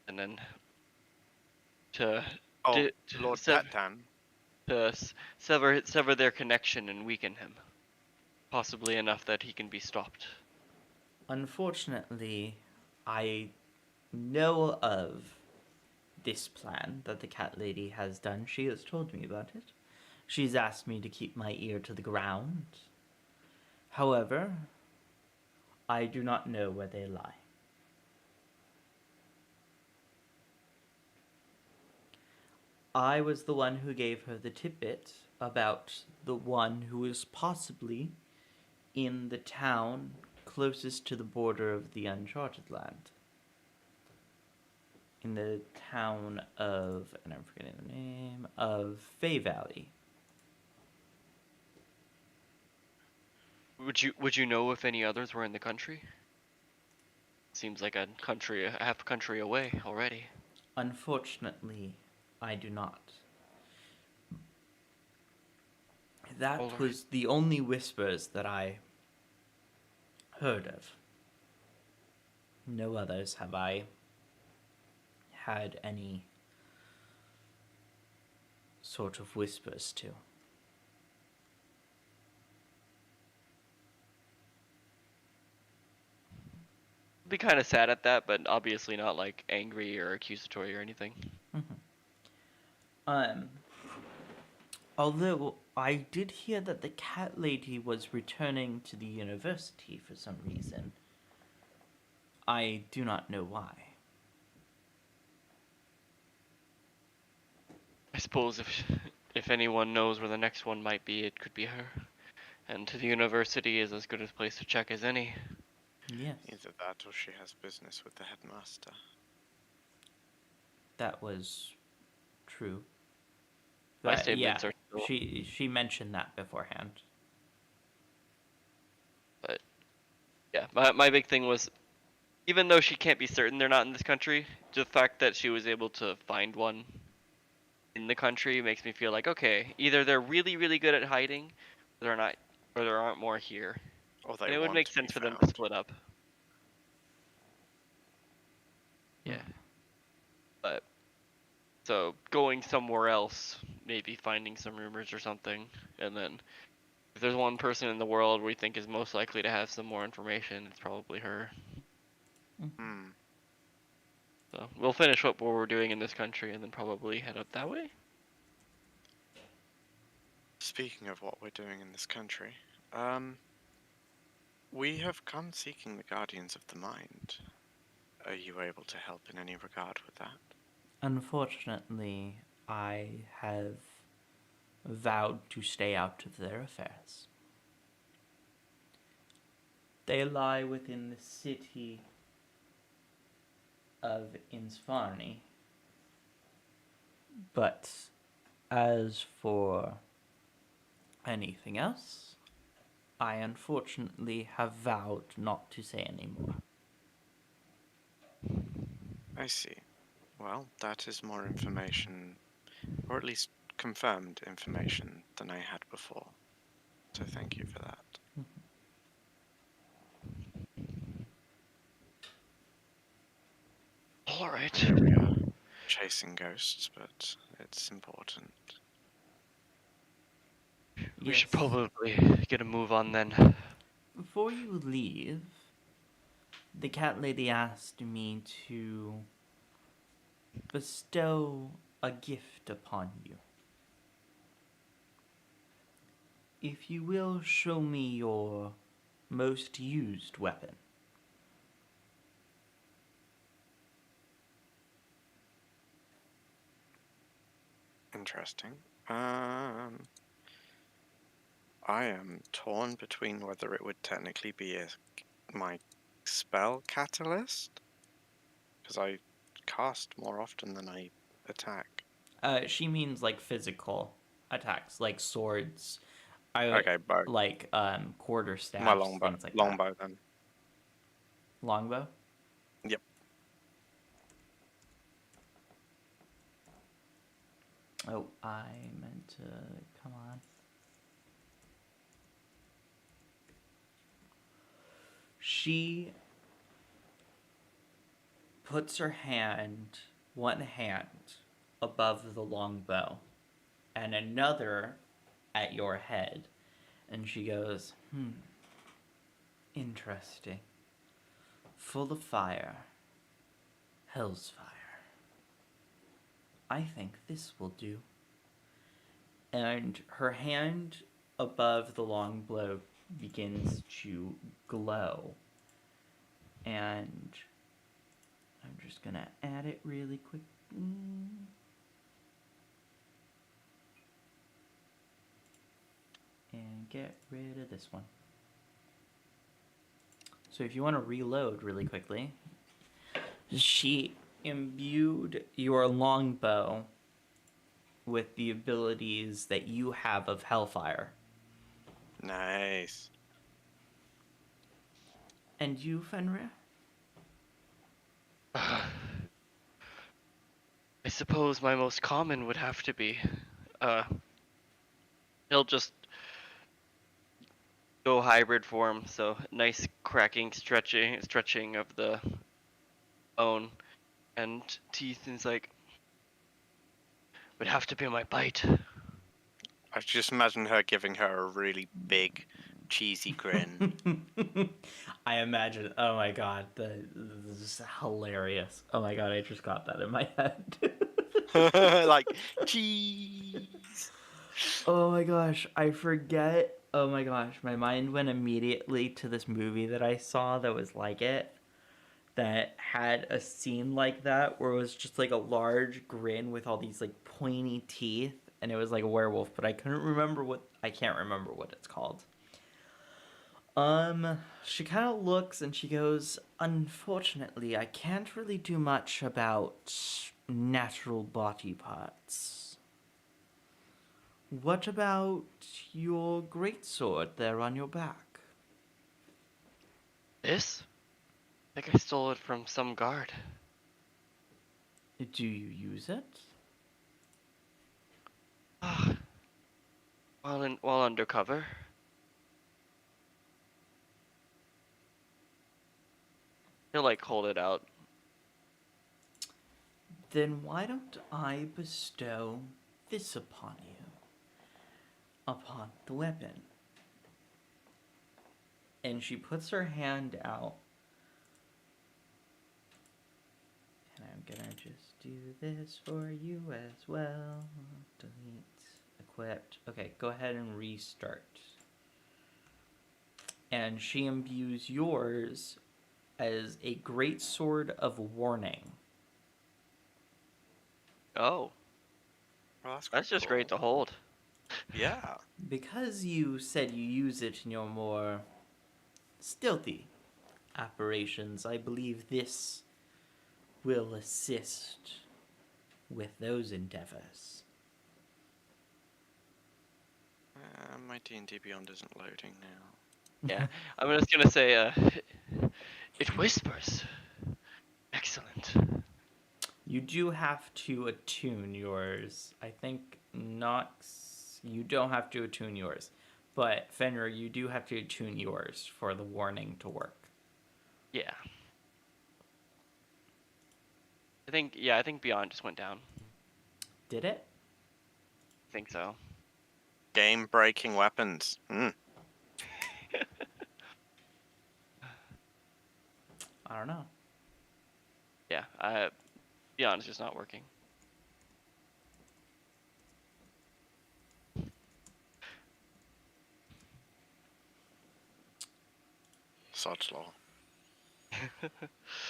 and then to Oh, to Lord sever Patan. sever their connection and weaken him, possibly enough that he can be stopped. Unfortunately, I know of this plan that the cat lady has done. She has told me about it. She's asked me to keep my ear to the ground. However, I do not know where they lie. I was the one who gave her the tidbit about the one who is possibly in the town closest to the border of the Uncharted Land. In the town of, and I'm forgetting the name, of Fey Valley. Would you know if any others were in the country? Seems like a half country away already. Unfortunately, I do not. That Alright. was the only whispers that I heard of. No others have I had any sort of whispers to. Be kind of sad at that, but obviously not like angry or accusatory or anything. Um, although I did hear that the cat lady was returning to the university for some reason. I do not know why. I suppose if anyone knows where the next one might be, it could be her. And the university is as good a place to check as any. Yes, Either that or she has business with the headmaster. that was true. My But yeah, statements are still, she mentioned that beforehand. but yeah, my big thing was, even though she can't be certain they're not in this country, the fact that she was able to find one in the country makes me feel like, okay, either they're really, really good at hiding, or they're not, or there aren't more here. Or they And it would want make to be sense for them to found. split up. Yeah. But so going somewhere else, maybe finding some rumors or something, and then if there's one person in the world we think is most likely to have some more information, it's probably her. Hmm. So we'll finish what we're doing in this country and then probably head up that way. Speaking of what we're doing in this country, we have come seeking the Guardians of the Mind. Are you able to help in any regard with that? Unfortunately, I have vowed to stay out of their affairs. They lie within the city of Insfarni. But as for anything else, I unfortunately have vowed not to say any more. I see. Well, that is more information, or at least confirmed information, than I had before. So thank you for that. All right. Here we are, chasing ghosts, but it's important. We should Yes. probably get a move on then. Before you leave, the cat lady asked me to bestow a gift upon you. If you will show me your most used weapon. Interesting. I am torn between whether it would technically be my spell catalyst, because I cast more often than I attack. She means like physical attacks, like swords. Okay, bow. Like quarter My staffs, longbow. things like that. Longbow then. Longbow. Yep. Oh, I meant to. Come on. She puts her hand, one hand, above the longbow, and another at your head, and she goes, interesting. Full of fire. Hell's fire. I think this will do. And her hand above the longbow begins to glow. And I'm just gonna add it really quickly. And get rid of this one. So if you want to reload really quickly, she imbued your longbow with the abilities that you have of Hellfire. Nice. And you, Fenrir? I suppose my most common would have to be, he'll just go hybrid form, so nice cracking, stretching of the bone and teeth, and it's like, would have to be my bite. I just imagine her giving her a really big, cheesy grin. I imagine. Oh my god, this is hilarious. Oh my god, I just got that in my head. Like, cheese. Oh my gosh, I forget. Oh my gosh, my mind went immediately to this movie that I saw that was like it, that had a scene like that where it was just like a large grin with all these like pointy teeth, and it was like a werewolf, but I can't remember what it's called. She kind of looks and she goes, unfortunately, I can't really do much about natural body parts. What about your greatsword there on your back? This? I think I stole it from some guard. Do you use it? While undercover. He'll like hold it out. Then why don't I bestow this upon you? Upon the weapon. And she puts her hand out. And I'm gonna just do this for you as well. Delete. Equipped. Okay, go ahead and restart. And she imbues yours as a great sword of warning. Oh. Well, That's just cool. great to hold. Yeah. Because you said you use it in your more stealthy operations, I believe this will assist with those endeavors. My D&D Beyond isn't loading now. Yeah, I'm just gonna say, it whispers. Excellent. You do have to attune yours. I think Nox, you don't have to attune yours. But Fenrir, you do have to attune yours for the warning to work. Yeah. I think Beyond just went down. Did it? I think so. Game-breaking weapons. I don't know. Yeah, Beyond is just not working. Sod's law.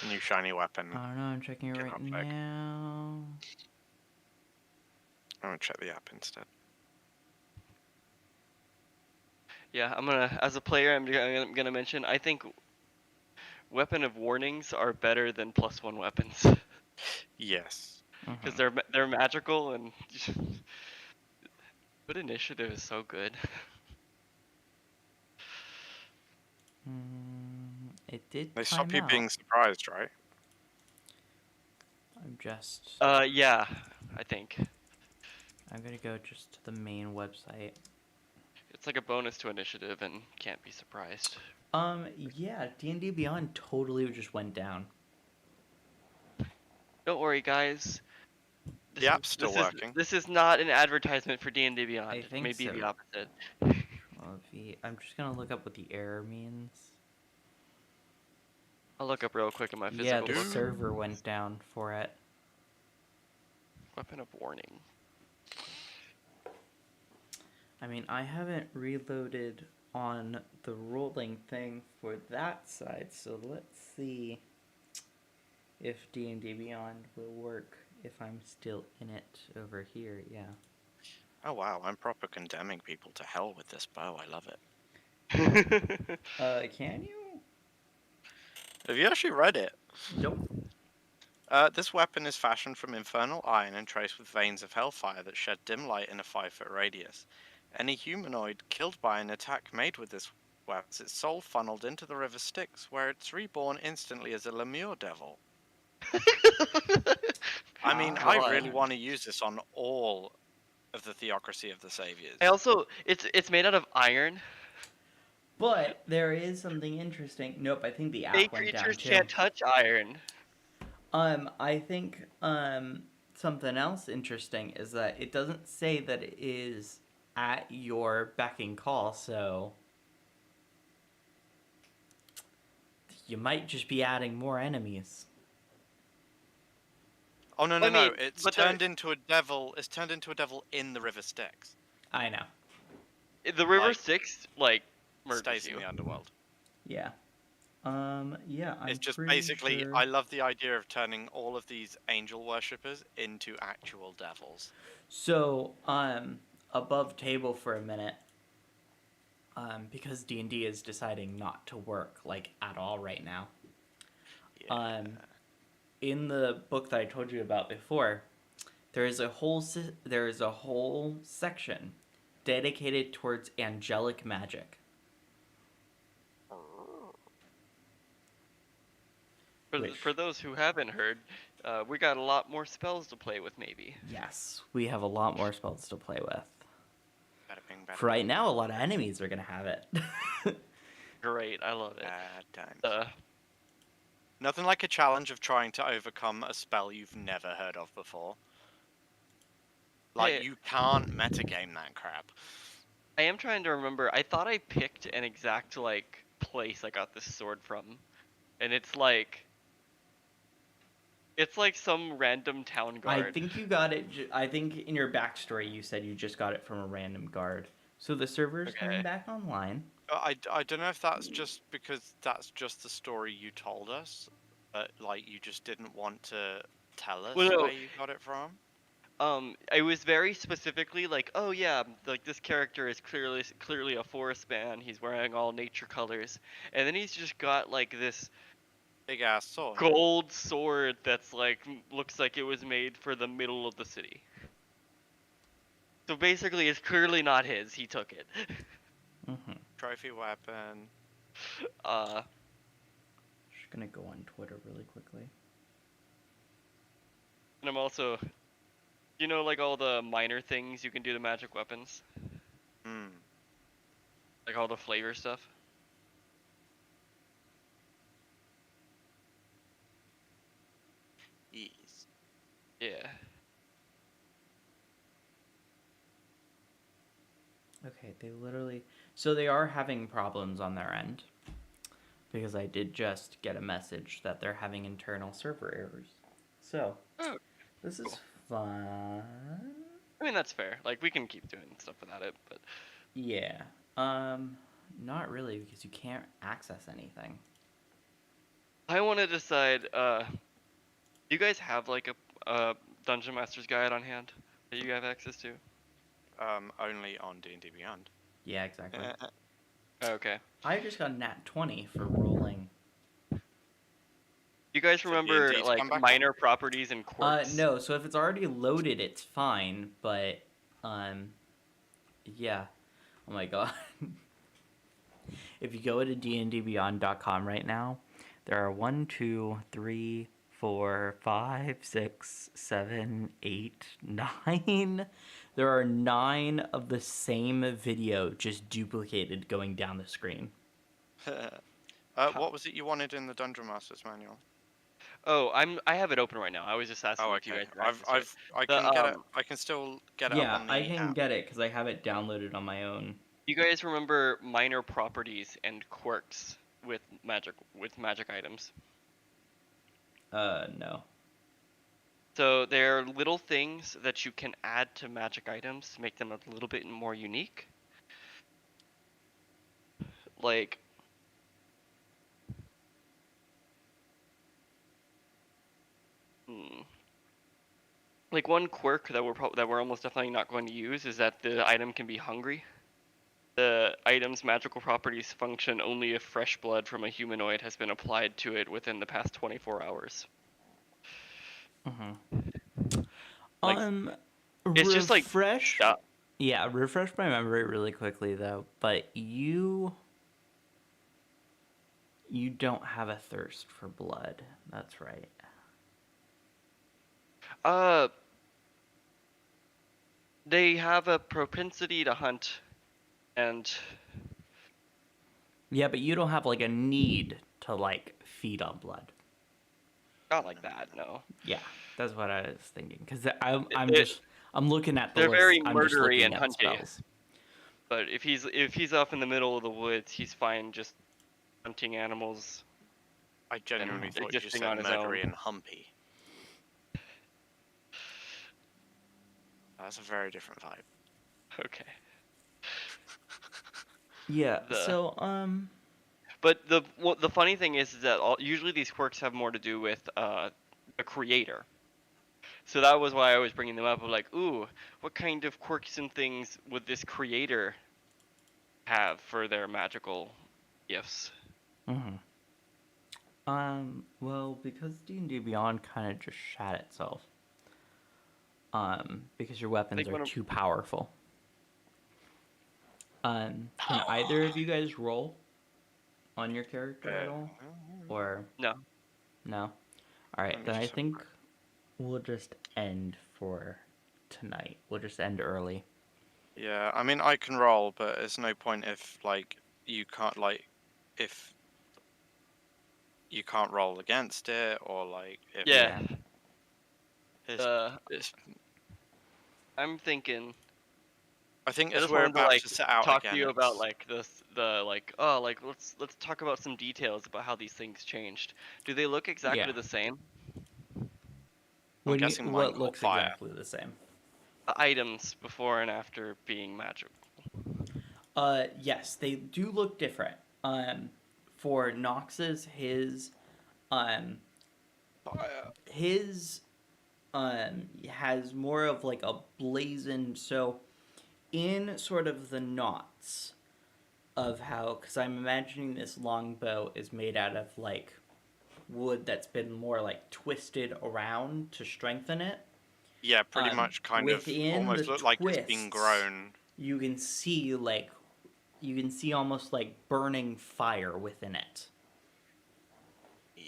New shiny weapon. I don't know, I'm checking it Get right up, Vic. now. I'm gonna check the app instead. Yeah, as a player, I'm gonna mention, I think weapon of warnings are better than +1 weapons. Yes. Because Mhm. they're magical and but initiative is so good. It did They stop time you out. being surprised, right? I'm just. Yeah, I think. I'm gonna go just to the main website. It's like a bonus to initiative and can't be surprised. Yeah, D&D Beyond totally just went down. Don't worry, guys. The app's still working. This is not an advertisement for D&D I Beyond. It think may be so. the opposite. I'm just gonna look up what the error means. I'll look up real quick in my Yeah, physical the book. server went down for it. Weapon of warning. I mean, I haven't reloaded on the rolling thing for that side, so let's see if D&D Beyond will work if I'm still in it over here. Yeah. Oh wow, I'm proper condemning people to hell with this bow. I love it. Can you? Have you actually read it? Nope. This weapon is fashioned from infernal iron and traced with veins of hellfire that shed dim light in a 5-foot radius. Any humanoid killed by an attack made with this weapon has its soul funneled into the river Styx, where it's reborn instantly as a Lemure devil. I mean, I really want to use this on all of the Theocracy of the Saviors. I also, it's made out of iron. But there is something interesting. Nope, I think the app Fake went down creatures too. can't touch iron. I think something else interesting is that it doesn't say that it is at your beck and call, so you might just be adding more enemies. Oh no, I mean, it's but turned into a devil. It's turned into a devil in the river Styx. I know. The river Like, Styx, like, murders stays you. in the underworld. Yeah. Yeah, I'm It's just pretty basically, sure... I love the idea of turning all of these angel worshippers into actual devils. So, above table for a minute, because D&D is deciding not to work, like, at all right now. Yeah. In the book that I told you about before, there is a whole section dedicated towards angelic magic. For those who haven't heard, we got a lot more spells to play with, maybe. Yes, we have a lot more spells to play with. Bada bing, bada For right bing. now, a lot of enemies are going to have it. Great, I love it. Bad times. Uh, Nothing like a challenge of trying to overcome a spell you've never heard of before. Like, Hey. you can't metagame that crap. I am trying to remember. I thought I picked an exact, like, place I got this sword from. And it's like some random town guard. I think you got it. I think in your backstory you said you just got it from a random guard. So the server's coming back online. I don't know if that's just because that's just the story you told us, but like you just didn't want to tell us Well, no. where you got it from. I was very specifically like, oh yeah, like this character is clearly a forest man. He's wearing all nature colors, and then he's just got like this Big ass sword. gold sword that's like looks like it was made for the middle of the city. So basically, it's clearly not his. He took it. Trophy weapon. Just gonna go on Twitter really quickly. And I'm also, you know, like all the minor things you can do to magic weapons. Like all the flavor stuff. Yes. Yeah. Okay, they literally... So they are having problems on their end. Because I did just get a message that they're having internal server errors. So, this is fun. I mean, that's fair. Like, we can keep doing stuff without it, but... Yeah. Not really, because you can't access anything. I want to decide, do you guys have, like, a Dungeon Master's Guide on hand? that you have access to? Only on D&D Beyond. Yeah, exactly. Okay. I just got a nat 20 for rolling. You guys For remember D&D to like come back minor properties and quirks? No, so if it's already loaded, it's fine, but, yeah. Oh my god. If you go to dndbeyond.com right now, there are 1, 2, 3, 4, 5, 6, 7, 8, 9. There are 9 of the same video just duplicated going down the screen. What was it you wanted in the Dungeon Master's Manual? Oh, I have it open right now. I was just asking Oh, if you okay. guys had access to it. I The, can get it. I can still get it up Yeah, on the I can app. get it because I have it downloaded on my own. You guys remember minor properties and quirks with magic items? No. So they're little things that you can add to magic items to make them a little bit more unique. Like like one quirk that we're almost definitely not going to use is that the item can be hungry. The item's magical properties function only if fresh blood from a humanoid has been applied to it within the past 24 hours. Like, it's just like Refresh. stuff. Yeah, refresh my memory really quickly though. But you don't have a thirst for blood. That's right. They have a propensity to hunt, and Yeah, but you don't have like a need to like feed on blood. not like that. No, Yeah, that's what I was thinking. Because I'm It- I'm looking at the they're list. very I'm just murdery looking and at the hunty. spells. But if he's off in the middle of the woods, he's fine just hunting animals. I genuinely And thought you existing said on his murdery own. and humpy. That's a very different vibe. Okay. Yeah. The- So But the funny thing is that usually these quirks have more to do with the creator. So that was why I was bringing them up. Of like, ooh, what kind of quirks and things would this creator have for their magical gifts? well, because D&D Beyond kind of just shat itself. Because your weapons are too powerful. Can either of you guys roll on your character at all? Or No. no? Alright, Let me then I just have a think quick- we'll just end for tonight. We'll just end early. Yeah, I mean I can roll, but there's no point if like you can't if you can't roll against it or like if Yeah. it's I'm thinking. I think I as just we're wanted to about like to set out talk again, to you about it's- like let's talk about some details about how these things changed. Do they look exactly Yeah. the same? I'm guessing mine What caught looks fire. exactly the same? The items before and after being magic. Yes, they do look different. For Nox's, his Fire. has more of like a blazoned, so in sort of the knots of how, because I'm imagining this longbow is made out of like wood that's been more like twisted around to strengthen it. Yeah, pretty much kind of within almost the look like it's been twists, grown. You can see almost like burning fire within it.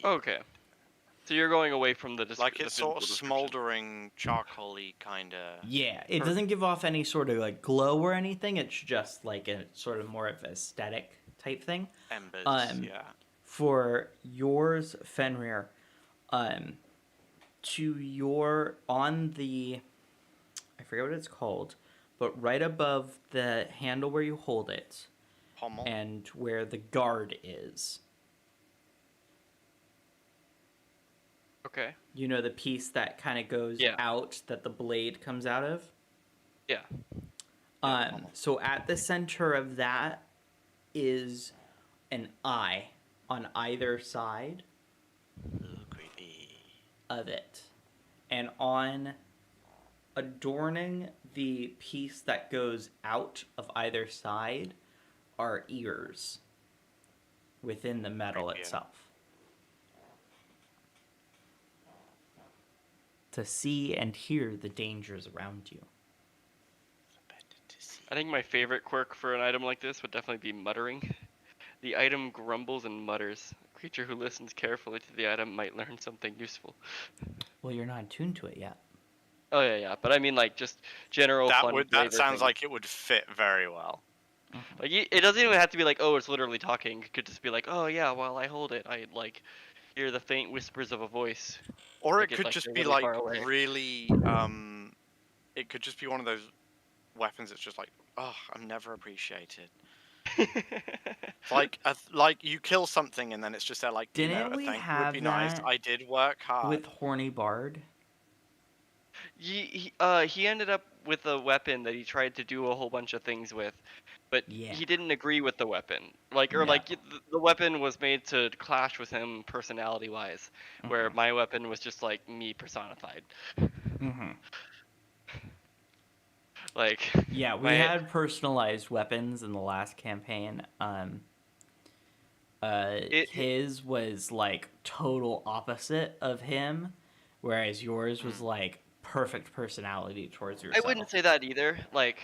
Okay. So you're going away from the Like it's sort of physical description. smoldering, charcoaly kind of. Yeah, it doesn't give off any sort of like glow or anything. It's just like a sort of more of aesthetic type thing. Embers, yeah. For yours, Fenrir, to your on the, I forget what it's called, but right above the handle where you hold it, Pommel. and where the guard is. Okay. You know the piece that kind of goes out that the blade comes out of? Yeah. So at the center of that is an eye on either side Ooh, creepy. of it. And on adorning the piece that goes out of either side are ears within the metal itself. To see and hear the dangers around you. I think my favorite quirk for an item like this would definitely be muttering. The item grumbles and mutters. A creature who listens carefully to the item might learn something useful. Well, you're not attuned to it yet. Oh yeah, but I mean like just general fun flavor That sounds things. like it would fit very well. Like it doesn't even have to be like, oh, it's literally talking. It could just be like, oh yeah, while I hold it, I like hear the faint whispers of a voice. Or Like it could like, just they're be really like far away. really it could just be one of those weapons that's just like, oh, I'm never appreciated. Like you kill something and then it's just there like, Didn't a we thank you have would be nice. that I did work hard. with Horny Bard? He ended up with a weapon that he tried to do a whole bunch of things with, but Yeah. he didn't agree with the weapon. Like No. the weapon was made to clash with him personality wise, where my weapon was just like me personified. Mm-hmm. Like Yeah, we had personalized weapons in the last campaign. His was like total opposite of him, whereas yours was like perfect personality towards yourself. I wouldn't say that either. Like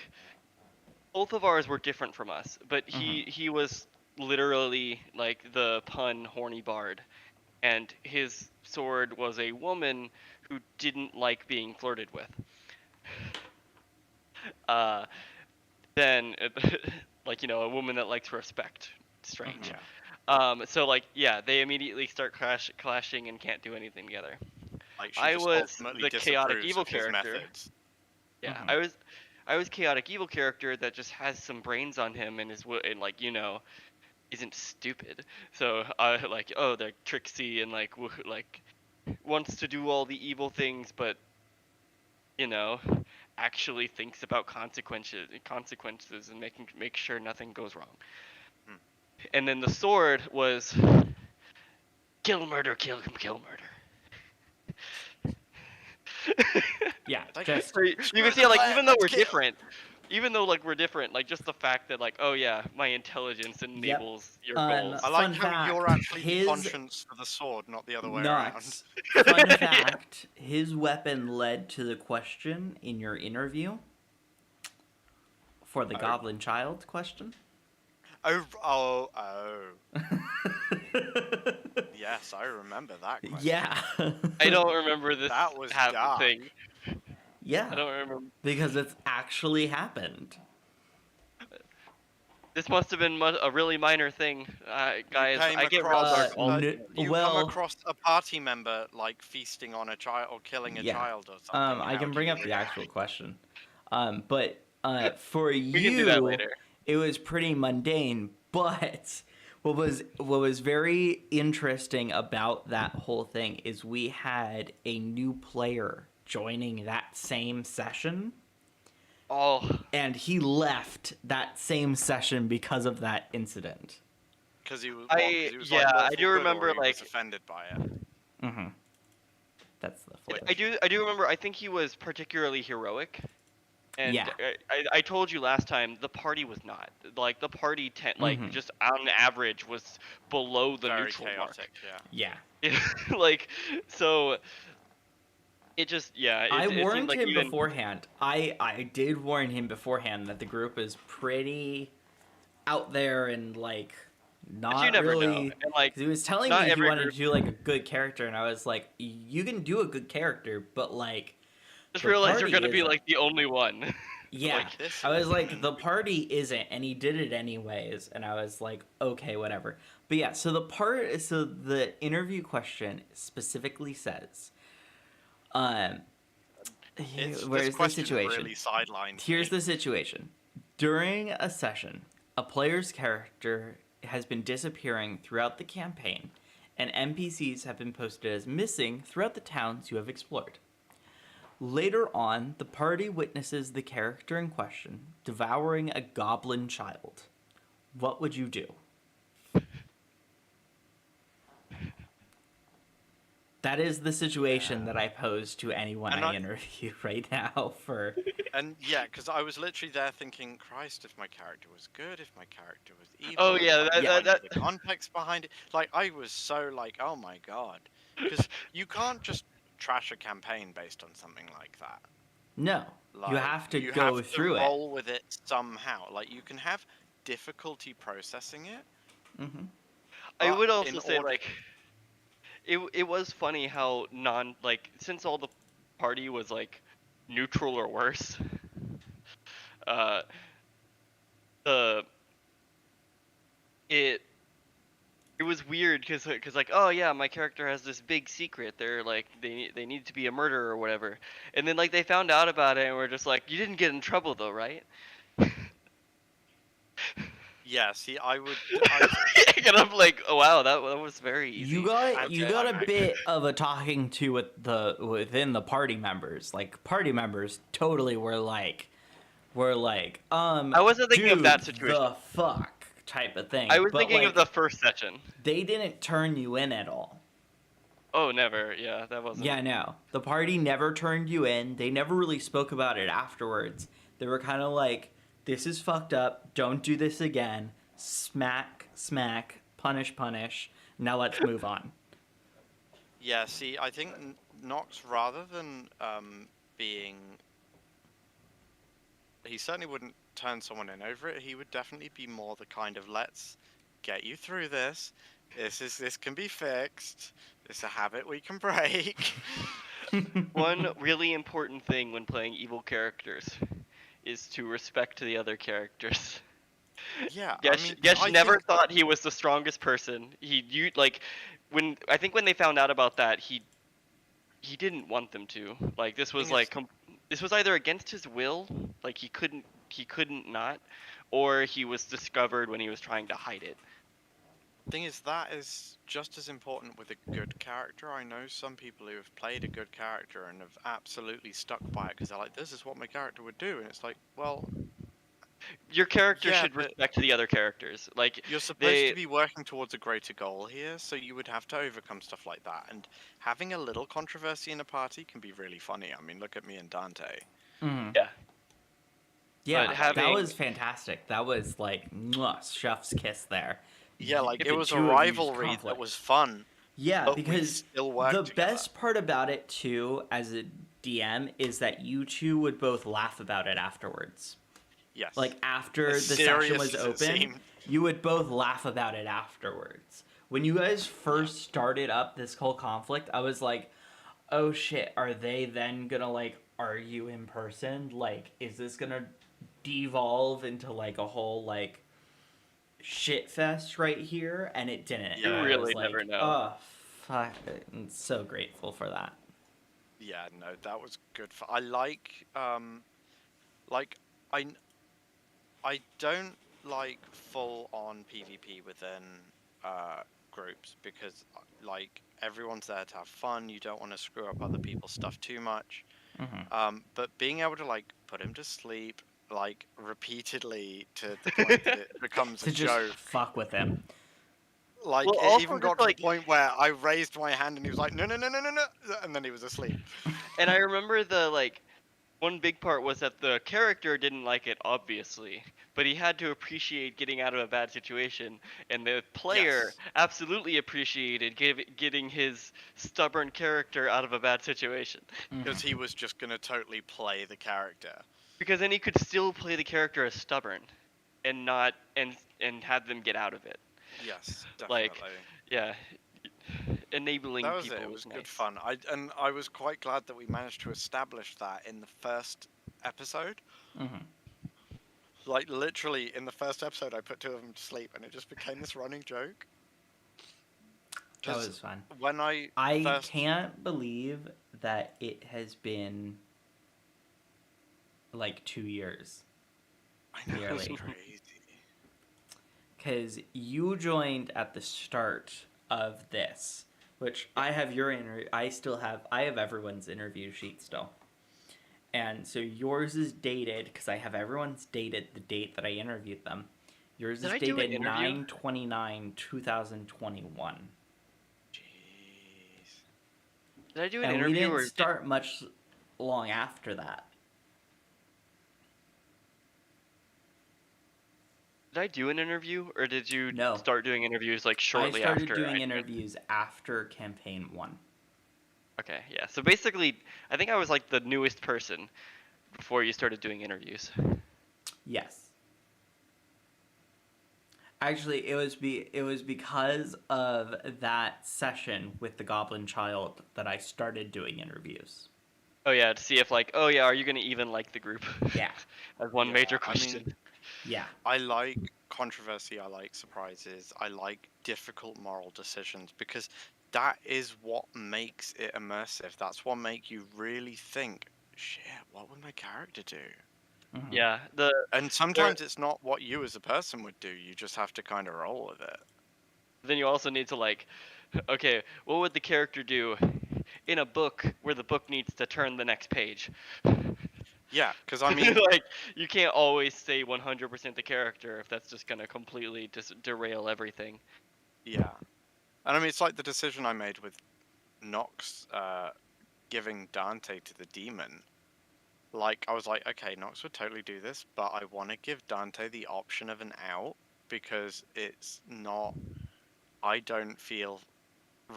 both of ours were different from us, but he was literally like the pun horny bard, and his sword was a woman who didn't like being flirted with. Then like a woman that likes respect. Strange. So like they immediately start clashing and can't do anything together. Like she I just was ultimately the chaotic disapproves evil of his character. methods. Yeah, I was chaotic evil character that just has some brains on him and isn't stupid. So I like they're tricksy and like wants to do all the evil things, but actually thinks about consequences and make sure nothing goes wrong. And then the sword was kill murder, kill murder. Yeah, Like, just So you can see like even though we're different, like just the fact that like my intelligence enables your goals. I like Fun how fact, you're actually his- the conscience for the sword, not the other way nuts. around. Fun fact: his weapon led to the question in your interview for the Goblin Child question. Oh. Yes, I remember that question. Yeah. I don't remember this That was half the dark. thing. Yeah. I don't remember. Because it's actually happened. This must have been a really minor thing, guys. I get real dark all the time. You come across a party member like feasting on a child or killing a child or something. I can bring up the actual question. But for you, we can do that later. It was pretty mundane. But what was very interesting about that whole thing is we had a new player joining that same session. Oh. And he left that same session because of that incident. Because he was. I do remember like offended by it. Mm-hmm. That's the flip. I do remember. I think he was particularly heroic. And yeah. I told you last time the party was not like the party just on average was below the Very neutral chaotic, mark. Yeah. Like so. It just I warned like him beforehand. I did warn him beforehand that the group is pretty out there and like not you never really. know. And, like, he was telling me he wanted to do like a good character, and I was like, you can do a good character, but like. Just realize you're gonna be like the only one. Yeah, like, I was like, the party isn't, and he did it anyways, and I was like, okay, whatever. But yeah, so the interview question specifically says. Where's the situation? Really sidelined Here's the situation. During a session, a player's character has been disappearing throughout the campaign, and NPCs have been posted as missing throughout the towns you have explored. Later on, the party witnesses the character in question devouring a goblin child. What would you do? That is the situation that I pose to anyone And I interview right now for... And yeah, because I was literally there thinking, Christ, if my character was good, if my character was evil, Oh yeah, like, Yeah. I know the context behind it. Like, I was so like, oh my god. Because you can't just trash a campaign based on something like that. No. You Like, have to you go have through to it. roll with it somehow. Like, you can have difficulty processing it, Mm-hmm. I but would in also say order... like it was funny how since all the party was like neutral or worse, uh the it it was weird because like, oh yeah, my character has this big secret, they're like they need to be a murderer or whatever, and then like they found out about it and we're just like, you didn't get in trouble though, right? Yeah, see, I And I'm like, oh wow, that was very easy. You got Okay. a bit of a talking to within the party members. Like, party members totally were like, I wasn't thinking of dude, that situation. the fuck type of thing. I was But thinking of like, the first session. they didn't turn you in at all. Oh, never. Yeah, that wasn't. Yeah, no. The party never turned you in. They never really spoke about it afterwards. They were kind of like, this is fucked up. Don't do this again. Smack, smack, punish, punish. Now let's move on. Yeah, see, I think Nox, rather than being... He certainly wouldn't turn someone in over it. He would definitely be more the kind of, let's get you through this. This can be fixed. It's a habit we can break. One really important thing when playing evil characters is to respect the other characters. Yeah, I Gesh, mean, Gesh I never think... thought he was the strongest person. I think when they found out about that, he didn't want them to. Like this was Thing is- this was either against his will, like he couldn't not, or he was discovered when he was trying to hide it. Thing is, that is just as important with a good character. I know some people who have played a good character and have absolutely stuck by it because they're like, this is what my character would do. And it's like, well, Your character yeah, should but respect the other characters. Like you're supposed to be working towards a greater goal here, so you would have to overcome stuff like that. And having a little controversy in a party can be really funny. I mean, look at me and Dante. Mm-hmm. Yeah. Yeah, But having- that was fantastic. That was like, mwah, chef's kiss there. Yeah, like The it was a two of you's rivalry that conflict. was fun. Yeah, but we because still worked the together. best part about it too, as a DM, is that you two would both laugh about it afterwards. Yes. Like after As the session serious was as it open, seemed. you would both laugh about it afterwards. When you guys first started up this whole conflict, I was like, oh shit, are they then gonna like argue in person? Like, is this gonna devolve into like a whole like shit fest right here? And it didn't. You And I really was like, never know. oh fuck, I'm so grateful for that. Yeah, no, that was good. I like I don't like full on PvP within groups because like everyone's there to have fun. You don't want to screw up other people's stuff too much. Mm-hmm. But being able to like put him to sleep like repeatedly to the point that it becomes To a just joke. fuck with him. Like Well, it also even just, got to like- the point where I raised my hand and he was like, no, no, no, no, no, no, and then he was asleep. And I remember the one big part was that the character didn't like it, obviously, but he had to appreciate getting out of a bad situation, and the player Yes. absolutely appreciated getting his stubborn character out of a bad situation. Because he was just gonna totally play the character. Because then he could still play the character as stubborn, and not and have them get out of it. Yes, definitely. Like, yeah, enabling That was people it. It was nice. good fun. I was quite glad that we managed to establish that in the first episode. Mm-hmm. Like literally in the first episode, I put two of them to sleep, and it just became this running joke. That 'Cause was fun. when I first... can't believe that it has been like 2 years. I know, it's nearly. crazy. Because you joined at the start of this, which I have your interview. I have everyone's interview sheet still. And so yours is dated, because I have everyone's dated the date that I interviewed them. Yours Did is I do an dated interview? 9/29/2021. Jeez. Did I do an And we interview didn't or start much long after that. did I do an interview or did you No. start doing interviews like I shortly started after? doing interviews after campaign 1. Okay, yeah. So basically, I think I was like the newest person before you started doing interviews. Yes. Actually, it was because of that session with the Goblin Child that I started doing interviews. Oh yeah, to see if like, oh yeah, are you gonna even like the group? Yeah. As one Yeah, major I question. mean, Yeah. I like controversy, I like surprises, I like difficult moral decisions because that is what makes it immersive. That's what makes you really think, shit, what would my character do? Mhm. Yeah, And sometimes it's not what you as a person would do. You just have to kind of roll with it. then you also need to like, okay, what would the character do in a book where the book needs to turn the next page? Yeah, because I mean, Like, you can't always say 100% the character if that's just gonna completely derail everything. yeah. And I mean, it's like the decision I made with Nox giving Dante to the demon. Like, I was like, okay, Nox would totally do this, but I want to give Dante the option of an out because it's not, I don't feel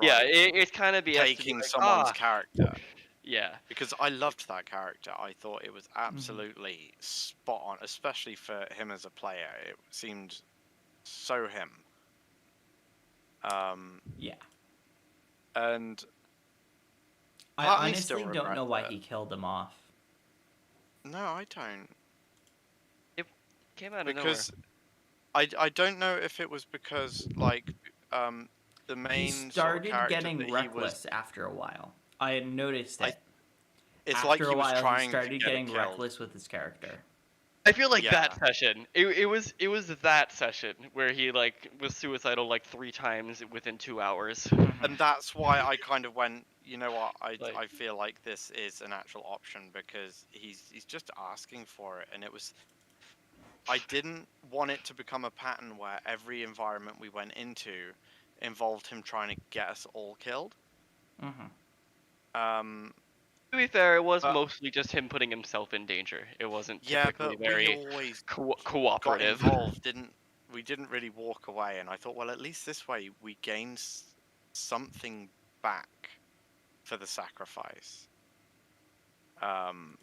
Yeah, right it's kind of BS to be taking like, someone's character. yeah. Because I loved that character. I thought it was Mm-hmm. absolutely spot on, especially for him as a player. It seemed so him. Yeah. And I part of me still honestly don't regrets know why it. he killed him off. No, I don't. It came out of Because nowhere. I don't know if it was because like the He main sort of started character getting that he was. reckless after a while. I had noticed I it. It's like After he a was while, he trying to started get it getting killed. reckless with his character. I feel like Yeah. that session. It was that session where he like was suicidal like 3 times within 2 hours. And that's why I kind of went, you know what, Like- I feel like this is an actual option because he's just asking for it, and it was. I didn't want it to become a pattern where every environment we went into involved him trying to get us all killed. Mm-hmm. To be fair, it was But- mostly just him putting himself in danger. It wasn't Yeah, typically but we very always got cooperative. involved, we didn't really walk away, and I thought, well, at least this way we gain something back for the sacrifice. And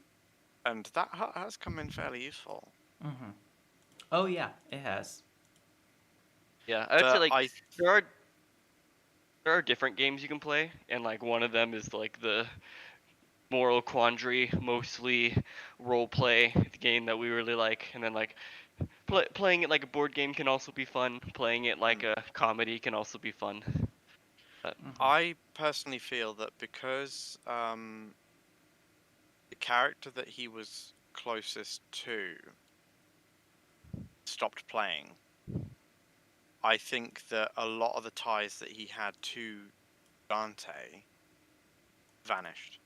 that has come in fairly useful. Mm-hmm. Oh yeah, it has. Yeah, I'd say But like there are different games you can play, and like one of them is like the moral quandary, mostly role play game that we really like, and then like playing it like a board game can also be fun. Playing it like a comedy can also be fun. But, I personally feel that because the character that he was closest to stopped playing, I think that a lot of the ties that he had to Dante vanished.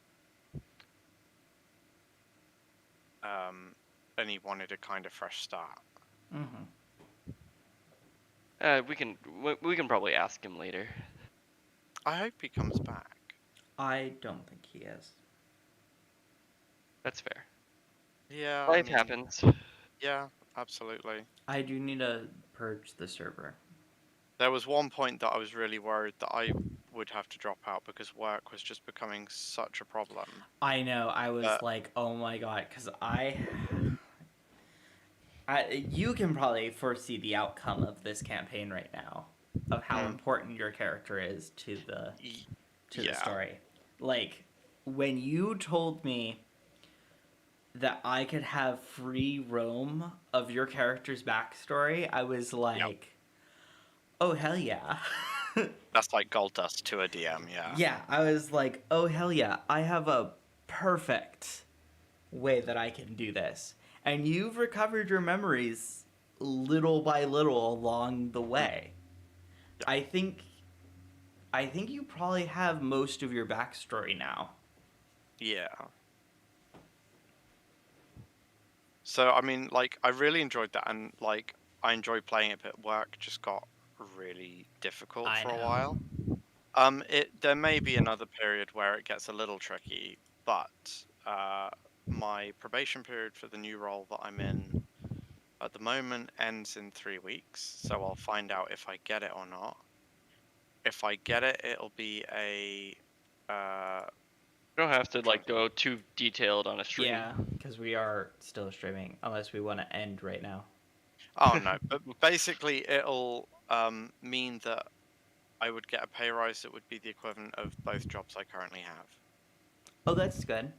And he wanted a kind of fresh start. Mm-hmm. we can probably ask him later. I hope he comes back. I don't think he is. That's fair. Yeah, Life happens. Yeah, absolutely. I do need to purge the server. There was one point that I was really worried that I would have to drop out because work was just becoming such a problem. I know. I was like, oh my god, because you can probably foresee the outcome of this campaign right now, of how important your character is to the story. Like, when you told me that I could have free roam of your character's backstory, I was like, oh hell yeah. That's like gold dust to a DM, yeah. Yeah, I was like, oh hell yeah, I have a perfect way that I can do this. And you've recovered your memories little by little along the way. Yeah. I think you probably have most of your backstory now. Yeah. So, I mean, like, I really enjoyed that, and, like, I enjoyed playing it, but work just got really difficult for a while. There may be another period where it gets a little tricky, but my probation period for the new role that I'm in at the moment ends in 3 weeks, so I'll find out if I get it or not. If I get it, it'll be a You don't have to like go too detailed on a stream. Yeah, because we are still streaming, unless we want to end right now. Oh no, but basically it'll mean that I would get a pay rise that would be the equivalent of both jobs I currently have. Oh, that's good.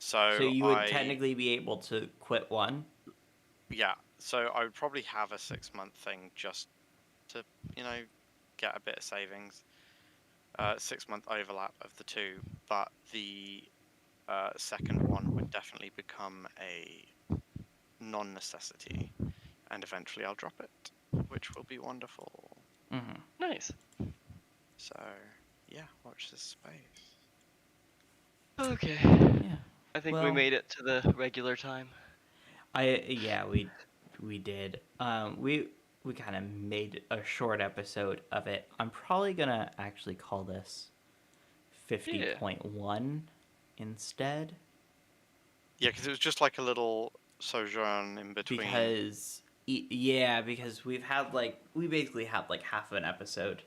So you would technically be able to quit one. Yeah, so I would probably have a 6-month thing just to, get a bit of savings. 6-month overlap of the two, but the second one would definitely become a non-necessity, and eventually I'll drop it, which will be wonderful. Mm-hmm. Nice. So, yeah, watch this space. Okay. Yeah. I think we Well- made it to the regular time. We did. We kind of made a short episode of it. I'm probably gonna actually call this 50.1 instead. Yeah, because it was just like a little sojourn in between. Because we basically had like half of an episode,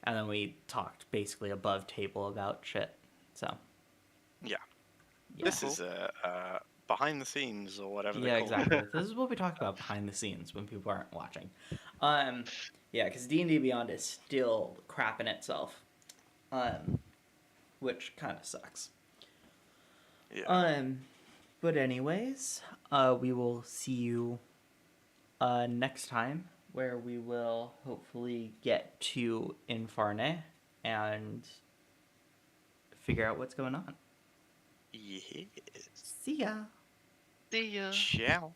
and then we talked basically above table about shit. So Yeah. yeah. This is behind the scenes or whatever they Yeah, call exactly. it. This is what we talk about behind the scenes when people aren't watching. Yeah, because D&D Beyond is still crapping itself, which kind of sucks. Yeah. But anyways, we will see you next time, where we will hopefully get to Infarne and figure out what's going on. Yes. See ya. See ya. Ciao.